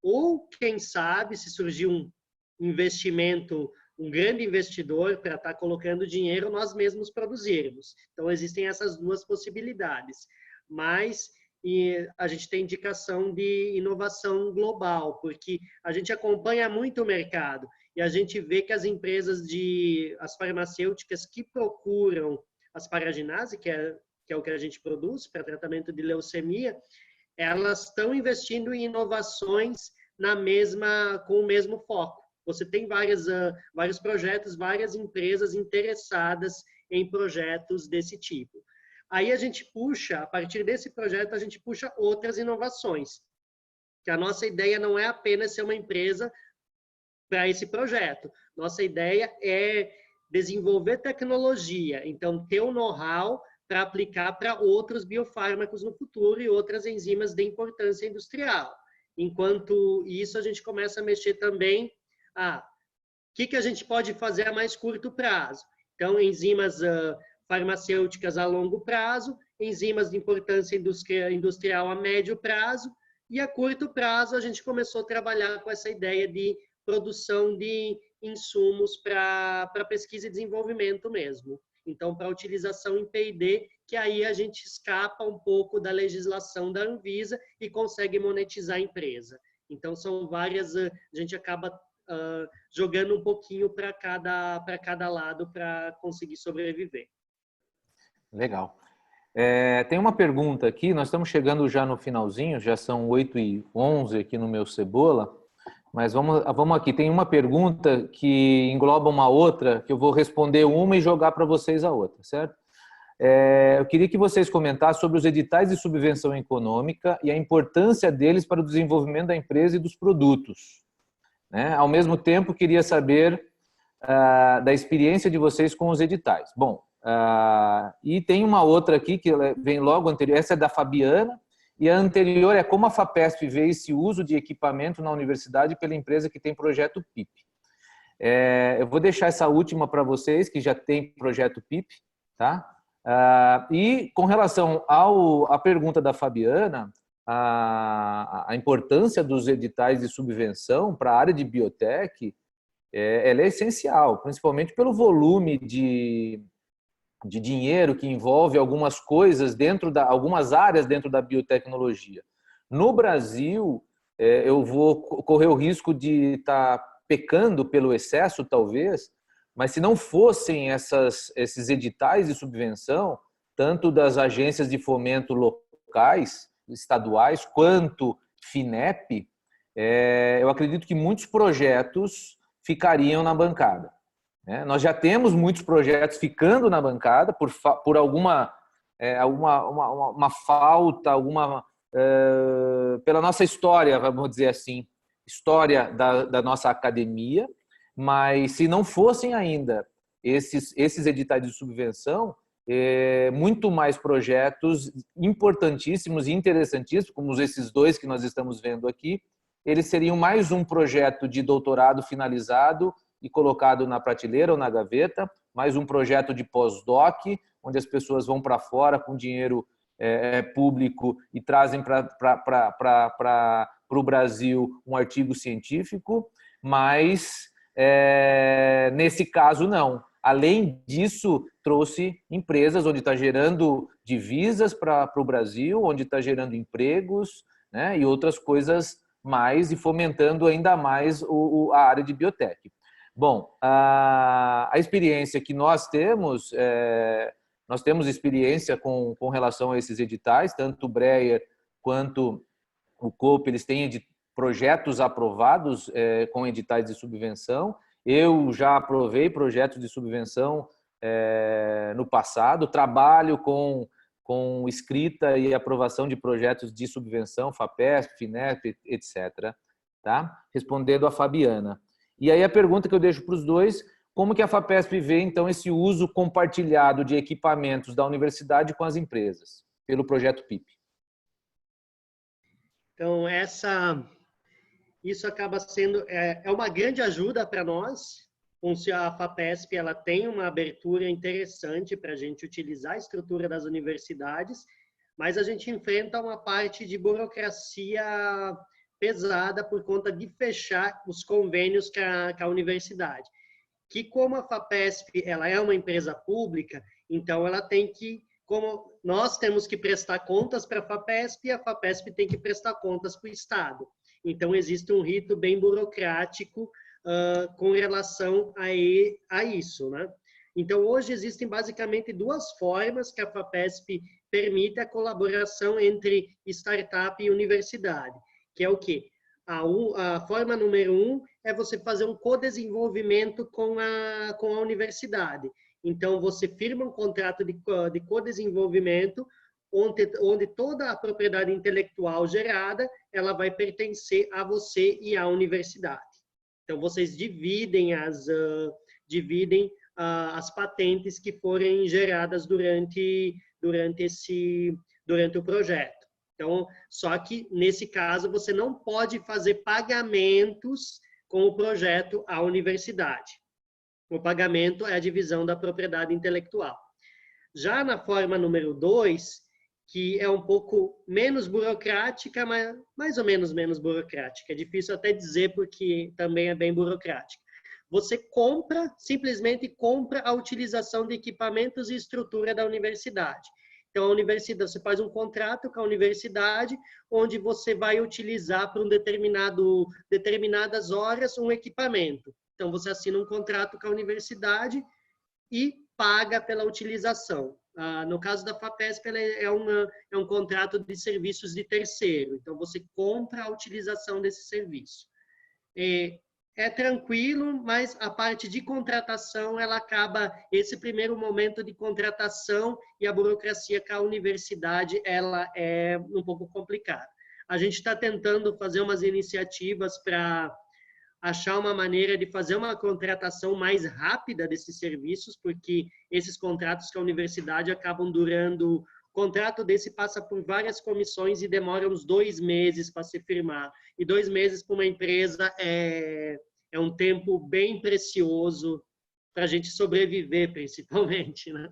ou, quem sabe, se surgir um investimento, um grande investidor para estar colocando dinheiro, nós mesmos produzirmos. Então, existem essas 2 possibilidades. Mas a gente tem indicação de inovação global, porque a gente acompanha muito o mercado e a gente vê que as empresas as farmacêuticas que procuram asparaginase, que é o que a gente produz para tratamento de leucemia, elas estão investindo em inovações com o mesmo foco. Você tem vários projetos, várias empresas interessadas em projetos desse tipo. Aí a partir desse projeto, a gente puxa outras inovações. Que a nossa ideia não é apenas ser uma empresa para esse projeto. Nossa ideia é desenvolver tecnologia, então ter o know-how para aplicar para outros biofármacos no futuro e outras enzimas de importância industrial. Enquanto isso, a gente começa a mexer também, o que a gente pode fazer a mais curto prazo? Então, enzimas farmacêuticas a longo prazo, enzimas de importância industrial a médio prazo, e a curto prazo a gente começou a trabalhar com essa ideia de produção de insumos para pesquisa e desenvolvimento mesmo. Então, para utilização em P&D, que aí a gente escapa um pouco da legislação da Anvisa e consegue monetizar a empresa. Então, são várias, a gente acaba jogando um pouquinho para cada lado para conseguir sobreviver. Legal. Tem uma pergunta aqui, nós estamos chegando já no finalzinho, já são 8h11 aqui no meu Cebola, mas vamos aqui. Tem uma pergunta que engloba uma outra, que eu vou responder uma e jogar para vocês a outra, certo? Eu queria que vocês comentassem sobre os editais de subvenção econômica e a importância deles para o desenvolvimento da empresa e dos produtos, né? Ao mesmo tempo, queria saber da experiência de vocês com os editais. Bom, e tem uma outra aqui que vem logo anterior, essa é da Fabiana, e a anterior é como a FAPESP vê esse uso de equipamento na universidade pela empresa que tem projeto PIP. Eu vou deixar essa última para vocês, que já tem projeto PIP, tá? E com relação à pergunta da Fabiana, a importância dos editais de subvenção para a área de biotech, ela é essencial, principalmente pelo volume de dinheiro que envolve algumas coisas algumas áreas dentro da biotecnologia. No Brasil, eu vou correr o risco de estar pecando pelo excesso, talvez, mas se não fossem esses editais de subvenção, tanto das agências de fomento locais, estaduais, quanto FINEP, eu acredito que muitos projetos ficariam na bancada. Nós já temos muitos projetos ficando na bancada por alguma uma falta, pela nossa história, vamos dizer assim, história da nossa academia, mas se não fossem ainda esses editais de subvenção, muito mais projetos importantíssimos e interessantíssimos, como esses dois que nós estamos vendo aqui, eles seriam mais um projeto de doutorado finalizado e colocado na prateleira ou na gaveta, mais um projeto de pós-doc, onde as pessoas vão para fora com dinheiro público e trazem para o Brasil um artigo científico, mas nesse caso não. Além disso, trouxe empresas onde está gerando divisas para o Brasil, onde está gerando empregos, né, e outras coisas mais, e fomentando ainda mais a área de biotech. Bom, a experiência que nós temos experiência com relação a esses editais, tanto o Breyer quanto o COPE, eles têm projetos aprovados com editais de subvenção. Eu já aprovei projetos de subvenção no passado, trabalho com escrita e aprovação de projetos de subvenção, FAPESP, FINEP, etc. Tá? Respondendo a Fabiana. E aí a pergunta que eu deixo para os dois, como que a FAPESP vê, então, esse uso compartilhado de equipamentos da universidade com as empresas, pelo projeto PIP? Então, isso acaba sendo uma grande ajuda para nós. A FAPESP ela tem uma abertura interessante para a gente utilizar a estrutura das universidades, mas a gente enfrenta uma parte de burocracia pesada por conta de fechar os convênios com a universidade. Que como a FAPESP ela é uma empresa pública, então ela tem que, como nós temos que prestar contas para a FAPESP e a FAPESP tem que prestar contas para o Estado. Então existe um rito bem burocrático com relação a isso, né? Então hoje existem basicamente duas formas que a FAPESP permite a colaboração entre startup e universidade, que é o quê? A forma número 1 é você fazer um co-desenvolvimento com a universidade. Então, você firma um contrato de co-desenvolvimento, onde toda a propriedade intelectual gerada, ela vai pertencer a você e à universidade. Então, vocês dividem as patentes que forem geradas durante o projeto. Então, só que, nesse caso, você não pode fazer pagamentos com o projeto à universidade. O pagamento é a divisão da propriedade intelectual. Já na forma número 2, que é um pouco menos burocrática, mas mais ou menos burocrática. É difícil até dizer porque também é bem burocrática. Você simplesmente compra a utilização de equipamentos e estrutura da universidade. Então, a universidade, você faz um contrato com a universidade, onde você vai utilizar por determinadas horas um equipamento. Então, você assina um contrato com a universidade e paga pela utilização. No caso da FAPESP, ela é um contrato de serviços de terceiro. Então, você compra a utilização desse serviço. É tranquilo, mas a parte de contratação, ela acaba, esse primeiro momento de contratação e a burocracia com a universidade, ela é um pouco complicada. A gente está tentando fazer umas iniciativas para achar uma maneira de fazer uma contratação mais rápida desses serviços, porque esses contratos com a universidade acabam durando... O contrato desse passa por várias comissões e demora uns 2 meses para ser firmado. E 2 meses para uma empresa é um tempo bem precioso para a gente sobreviver, principalmente, né?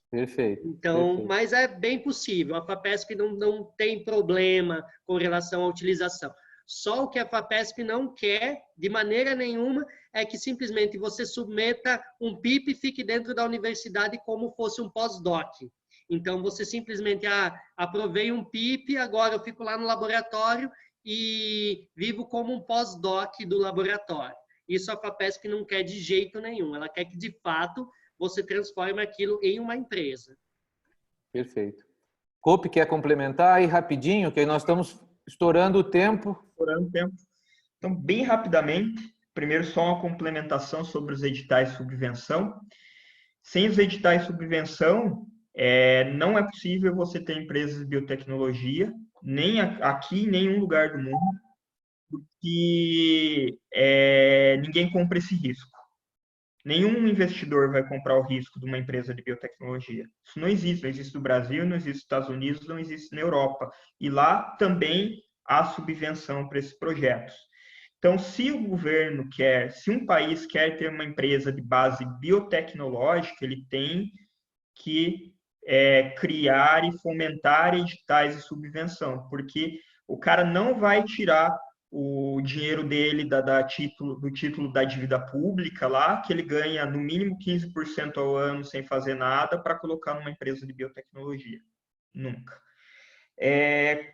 Perfeito. Então, perfeito. mas é bem possível. A FAPESP não tem problema com relação à utilização. Só o que a FAPESP não quer, de maneira nenhuma, é que simplesmente você submeta um PIP e fique dentro da universidade como fosse um pós-doc. Então, você simplesmente, aprovei um PIP, agora eu fico lá no laboratório e vivo como um pós-doc do laboratório. Isso a FAPESP não quer de jeito nenhum. Ela quer que, de fato, você transforme aquilo em uma empresa. Perfeito. Cope, quer complementar aí rapidinho, que aí nós estamos estourando o tempo. Estourando o tempo. Então, bem rapidamente, primeiro só uma complementação sobre os editais de subvenção. Sem os editais de subvenção, não é possível você ter empresas de biotecnologia, nem aqui, em nenhum lugar do mundo, porque ninguém compra esse risco. Nenhum investidor vai comprar o risco de uma empresa de biotecnologia. Isso não existe no Brasil, não existe nos Estados Unidos, não existe na Europa. E lá também há subvenção para esses projetos. Então, se o governo quer, se um país quer ter uma empresa de base biotecnológica, ele tem que criar e fomentar editais de subvenção, porque o cara não vai tirar o dinheiro dele do título da dívida pública lá, que ele ganha no mínimo 15% ao ano sem fazer nada, para colocar numa empresa de biotecnologia. Nunca.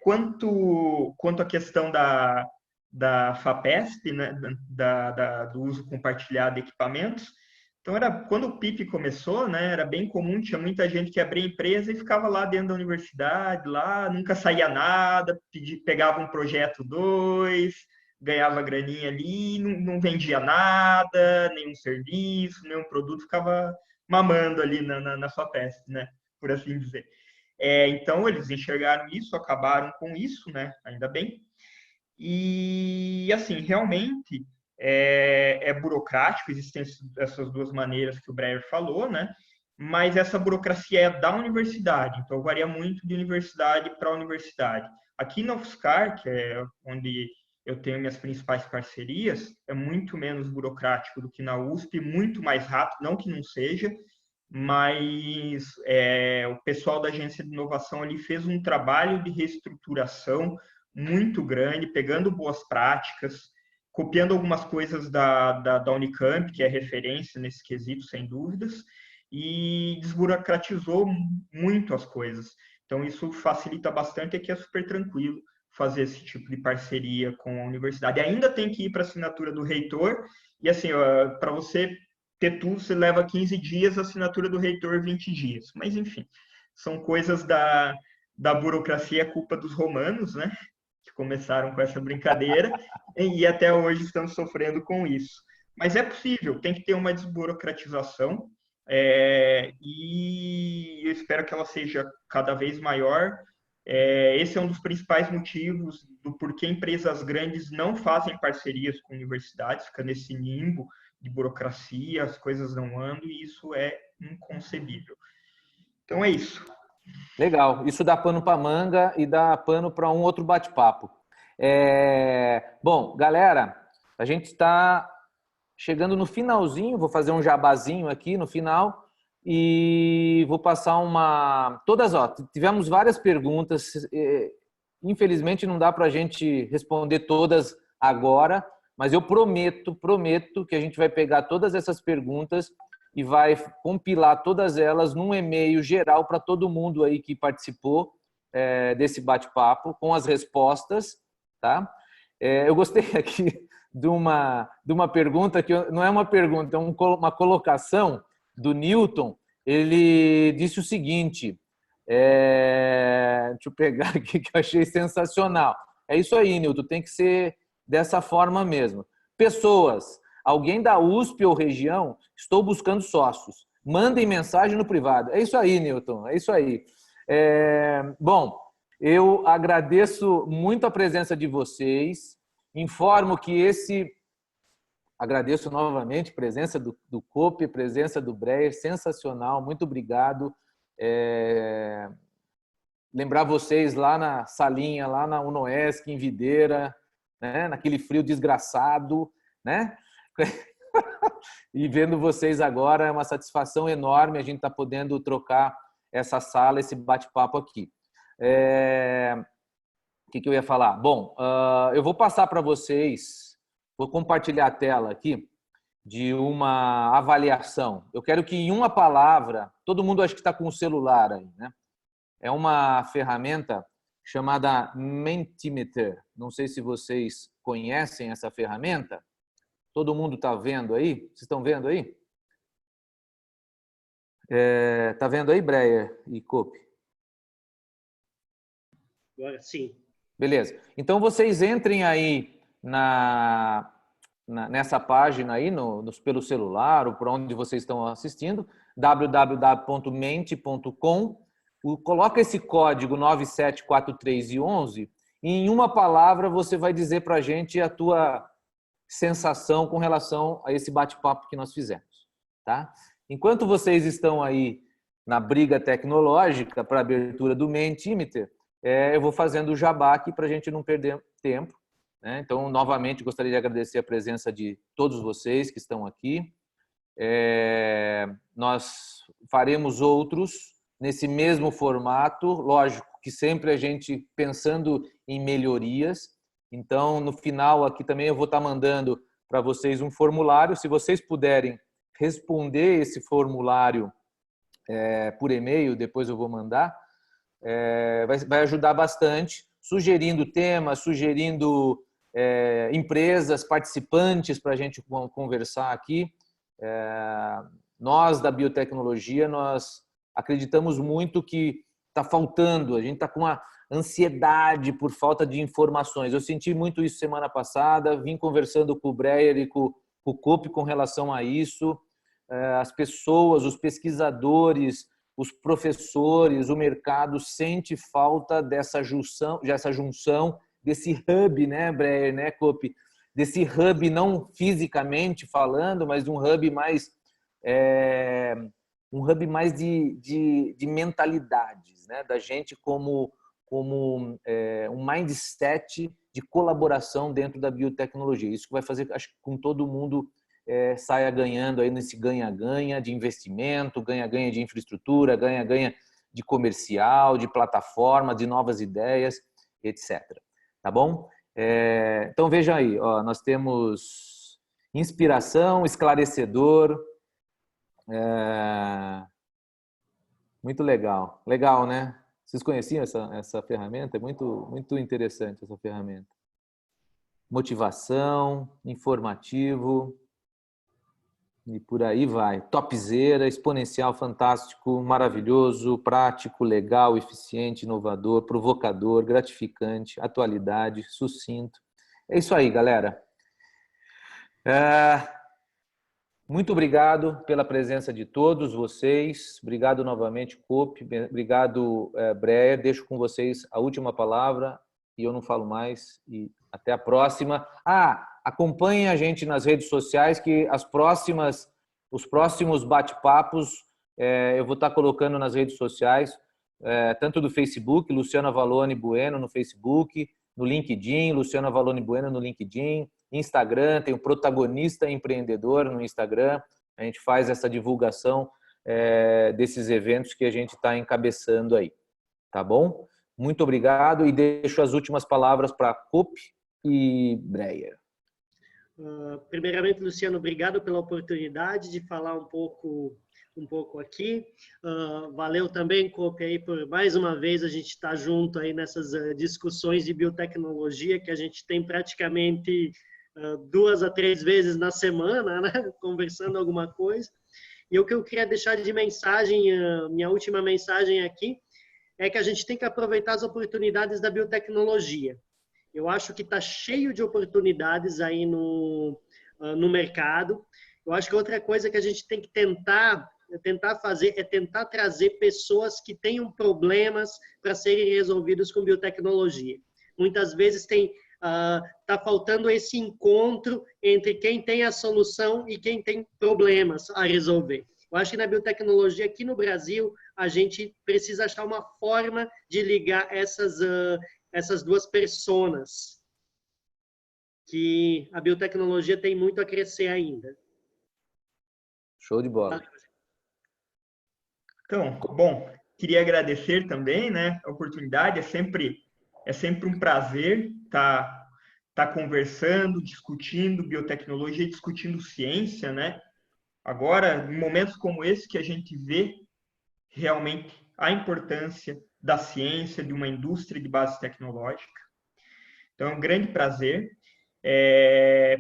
Quanto à questão da FAPESP, né, do uso compartilhado de equipamentos, então, quando o PIP começou, né, era bem comum, tinha muita gente que abria empresa e ficava lá dentro da universidade, lá, nunca saía nada, pegava um projeto 2, ganhava graninha ali, não vendia nada, nenhum serviço, nenhum produto, ficava mamando ali na FAPESP, né, por assim dizer. Então, eles enxergaram isso, acabaram com isso, né, ainda bem. E, assim, realmente... burocrático, existem essas duas maneiras que o Breyer falou, né? Mas essa burocracia é da universidade, então varia muito de universidade para universidade. Aqui na UFSCar, que é onde eu tenho minhas principais parcerias, é muito menos burocrático do que na USP, muito mais rápido, não que não seja, mas o pessoal da agência de inovação ali fez um trabalho de reestruturação muito grande, pegando boas práticas, copiando algumas coisas da Unicamp, que é referência nesse quesito, sem dúvidas, e desburocratizou muito as coisas. Então, isso facilita bastante, aqui é super tranquilo fazer esse tipo de parceria com a universidade. Ainda tem que ir para a assinatura do reitor, e assim, para você ter tudo, você leva 15 dias, a assinatura do reitor 20 dias. Mas, enfim, são coisas da burocracia, é culpa dos romanos, né? Que começaram com essa brincadeira e até hoje estamos sofrendo com isso. Mas é possível, tem que ter uma desburocratização e eu espero que ela seja cada vez maior. Esse é um dos principais motivos do porquê empresas grandes não fazem parcerias com universidades, fica nesse limbo de burocracia, as coisas não andam e isso é inconcebível. Então é isso. Legal, isso dá pano para manga e dá pano para um outro bate-papo. Bom, galera, a gente está chegando no finalzinho, vou fazer um jabazinho aqui no final e vou passar tivemos várias perguntas, infelizmente não dá para a gente responder todas agora, mas eu prometo que a gente vai pegar todas essas perguntas e vai compilar todas elas num e-mail geral para todo mundo aí que participou desse bate-papo, com as respostas, tá? Eu gostei aqui de uma pergunta, que não é uma pergunta, é uma colocação do Newton. Ele disse o seguinte, deixa eu pegar aqui que eu achei sensacional. É isso aí, Newton, tem que ser dessa forma mesmo. Pessoas, alguém da USP ou região, estou buscando sócios. Mandem mensagem no privado. É isso aí, Newton, é isso aí. Bom, eu agradeço muito a presença de vocês. Informo que agradeço novamente a presença do Cope, a presença do Breyer, sensacional, muito obrigado. Lembrar vocês lá na salinha, lá na UNOESC, em Videira, né? Naquele frio desgraçado, né? E vendo vocês agora é uma satisfação enorme a gente estar podendo trocar essa sala, esse bate-papo aqui. O que eu ia falar? Bom, eu vou passar para vocês, vou compartilhar a tela aqui de uma avaliação. Eu quero que em uma palavra, todo mundo acho que está com o celular aí, né? É uma ferramenta chamada Mentimeter. Não sei se vocês conhecem essa ferramenta. Todo mundo está vendo aí? Vocês estão vendo aí? Está vendo aí, Breyer e Cope? Agora sim. Beleza. Então, vocês entrem aí nessa página aí, pelo celular ou por onde vocês estão assistindo, www.mente.com. Coloca esse código 974311 e em uma palavra você vai dizer para a gente a tua sensação com relação a esse bate-papo que nós fizemos. Tá? Enquanto vocês estão aí na briga tecnológica para a abertura do Mentimeter, eu vou fazendo o jabá aqui para a gente não perder tempo. Né? Então, novamente, gostaria de agradecer a presença de todos vocês que estão aqui. Nós faremos outros nesse mesmo formato, lógico que sempre a gente pensando em melhorias. Então, no final aqui também eu vou estar mandando para vocês um formulário. Se vocês puderem responder esse formulário por e-mail, depois eu vou mandar, vai ajudar bastante, sugerindo temas, sugerindo empresas, participantes para a gente conversar aqui. Nós, da biotecnologia, nós acreditamos muito que está faltando, a gente está com uma ansiedade por falta de informações. Eu senti muito isso semana passada, vim conversando com o Breyer e com o Cope com relação a isso. As pessoas, os pesquisadores, os professores, o mercado sente falta dessa junção, desse hub, né, Breyer, né, Cope? Desse hub não fisicamente falando, mas um hub mais de mentalidades, né? Da gente como um mindset de colaboração dentro da biotecnologia. Isso que vai fazer, acho que com todo mundo saia ganhando aí nesse ganha-ganha de investimento, ganha-ganha de infraestrutura, ganha-ganha de comercial, de plataforma, de novas ideias, etc. Tá bom? Então vejam aí, ó, nós temos inspiração, esclarecedor. Muito legal. Legal, né? Vocês conheciam essa ferramenta? É muito interessante essa ferramenta. Motivação, informativo e por aí vai. Topzera, exponencial, fantástico, maravilhoso, prático, legal, eficiente, inovador, provocador, gratificante, atualidade, sucinto. É isso aí, galera. Muito obrigado pela presença de todos vocês. Obrigado novamente, Cope. Obrigado, Breyer. Deixo com vocês a última palavra e eu não falo mais. E até a próxima. Acompanhem a gente nas redes sociais que os próximos bate-papos eu vou estar colocando nas redes sociais, tanto do Facebook, Luciana Vallone Bueno no Facebook, no LinkedIn, Luciana Vallone Bueno no LinkedIn, Instagram, tem o Protagonista Empreendedor no Instagram. A gente faz essa divulgação desses eventos que a gente está encabeçando aí. Tá bom? Muito obrigado e deixo as últimas palavras para Cope e Breyer. Primeiramente, Luciano, obrigado pela oportunidade de falar um pouco aqui. Valeu também, Cope, aí por mais uma vez a gente estar junto aí nessas discussões de biotecnologia que a gente tem praticamente 2 a 3 vezes na semana, né? Conversando alguma coisa. E o que eu queria deixar de mensagem, minha última mensagem aqui, é que a gente tem que aproveitar as oportunidades da biotecnologia. Eu acho que está cheio de oportunidades aí no mercado. Eu acho que outra coisa que a gente tem que tentar fazer é tentar trazer pessoas que tenham problemas para serem resolvidos com biotecnologia. Muitas vezes tá faltando esse encontro entre quem tem a solução e quem tem problemas a resolver. Eu acho que na biotecnologia aqui no Brasil a gente precisa achar uma forma de ligar essas duas personas, que a biotecnologia tem muito a crescer ainda. Show de bola. Então, bom, queria agradecer também, né, a oportunidade. É sempre um prazer tá conversando, discutindo biotecnologia, discutindo ciência, né? Agora, em momentos como esse que a gente vê realmente a importância da ciência, de uma indústria de base tecnológica. Então, é um grande prazer.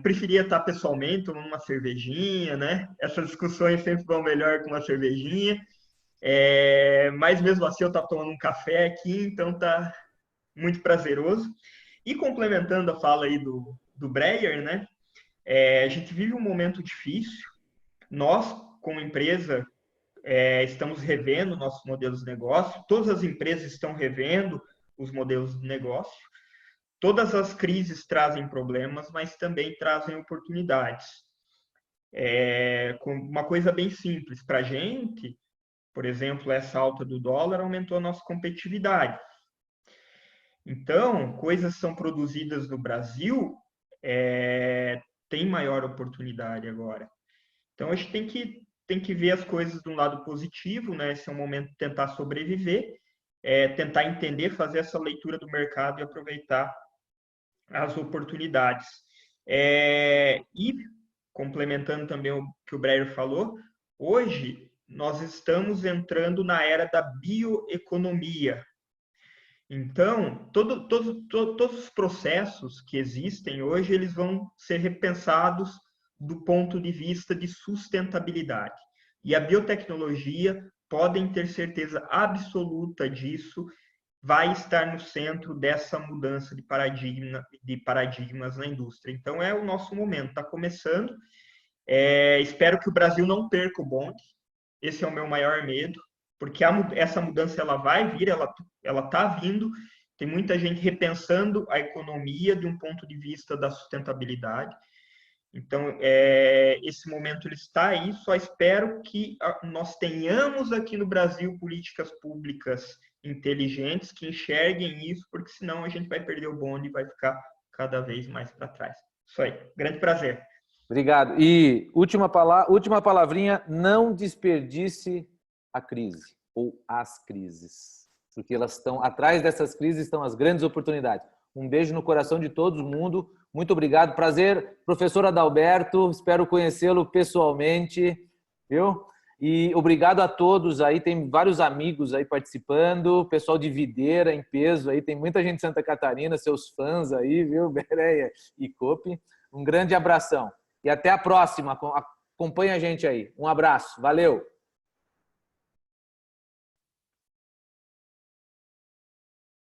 Preferia estar pessoalmente, tomando uma cervejinha, né? Essas discussões sempre vão melhor com uma cervejinha. Mas mesmo assim eu estava tomando um café aqui, então tá muito prazeroso. E complementando a fala aí do Breyer, né? A gente vive um momento difícil. Nós, como empresa, estamos revendo nossos modelos de negócio. Todas as empresas estão revendo os modelos de negócio. Todas as crises trazem problemas, mas também trazem oportunidades. Com uma coisa bem simples para a gente, por exemplo, essa alta do dólar aumentou a nossa competitividade. Então, coisas são produzidas no Brasil, tem maior oportunidade agora. Então, a gente tem que ver as coisas de um lado positivo, né? Esse é um momento de tentar sobreviver, tentar entender, fazer essa leitura do mercado e aproveitar as oportunidades. E, complementando também o que o Breyer falou, hoje nós estamos entrando na era da bioeconomia. Então, todos os processos que existem hoje, eles vão ser repensados do ponto de vista de sustentabilidade. E a biotecnologia, podem ter certeza absoluta disso, vai estar no centro dessa mudança de paradigmas na indústria. Então, é o nosso momento, está começando. Espero que o Brasil não perca o bonde. Esse é o meu maior medo, porque essa mudança ela vai vir, ela está vindo. Tem muita gente repensando a economia de um ponto de vista da sustentabilidade. Então, esse momento ele está aí. Só espero que nós tenhamos aqui no Brasil políticas públicas inteligentes que enxerguem isso, porque senão a gente vai perder o bonde e vai ficar cada vez mais para trás. Isso aí. Grande prazer. Obrigado. E última palavrinha, não desperdice a crise ou as crises, porque elas estão atrás dessas crises, estão as grandes oportunidades. Um beijo no coração de todo mundo. Muito obrigado. Prazer, professor Adalberto. Espero conhecê-lo pessoalmente, viu? E obrigado a todos aí. Tem vários amigos aí participando. Pessoal de Videira em peso aí. Tem muita gente de Santa Catarina, seus fãs aí, viu? Bereia e Cope. Um grande abração. E até a próxima. Acompanhe a gente aí. Um abraço. Valeu.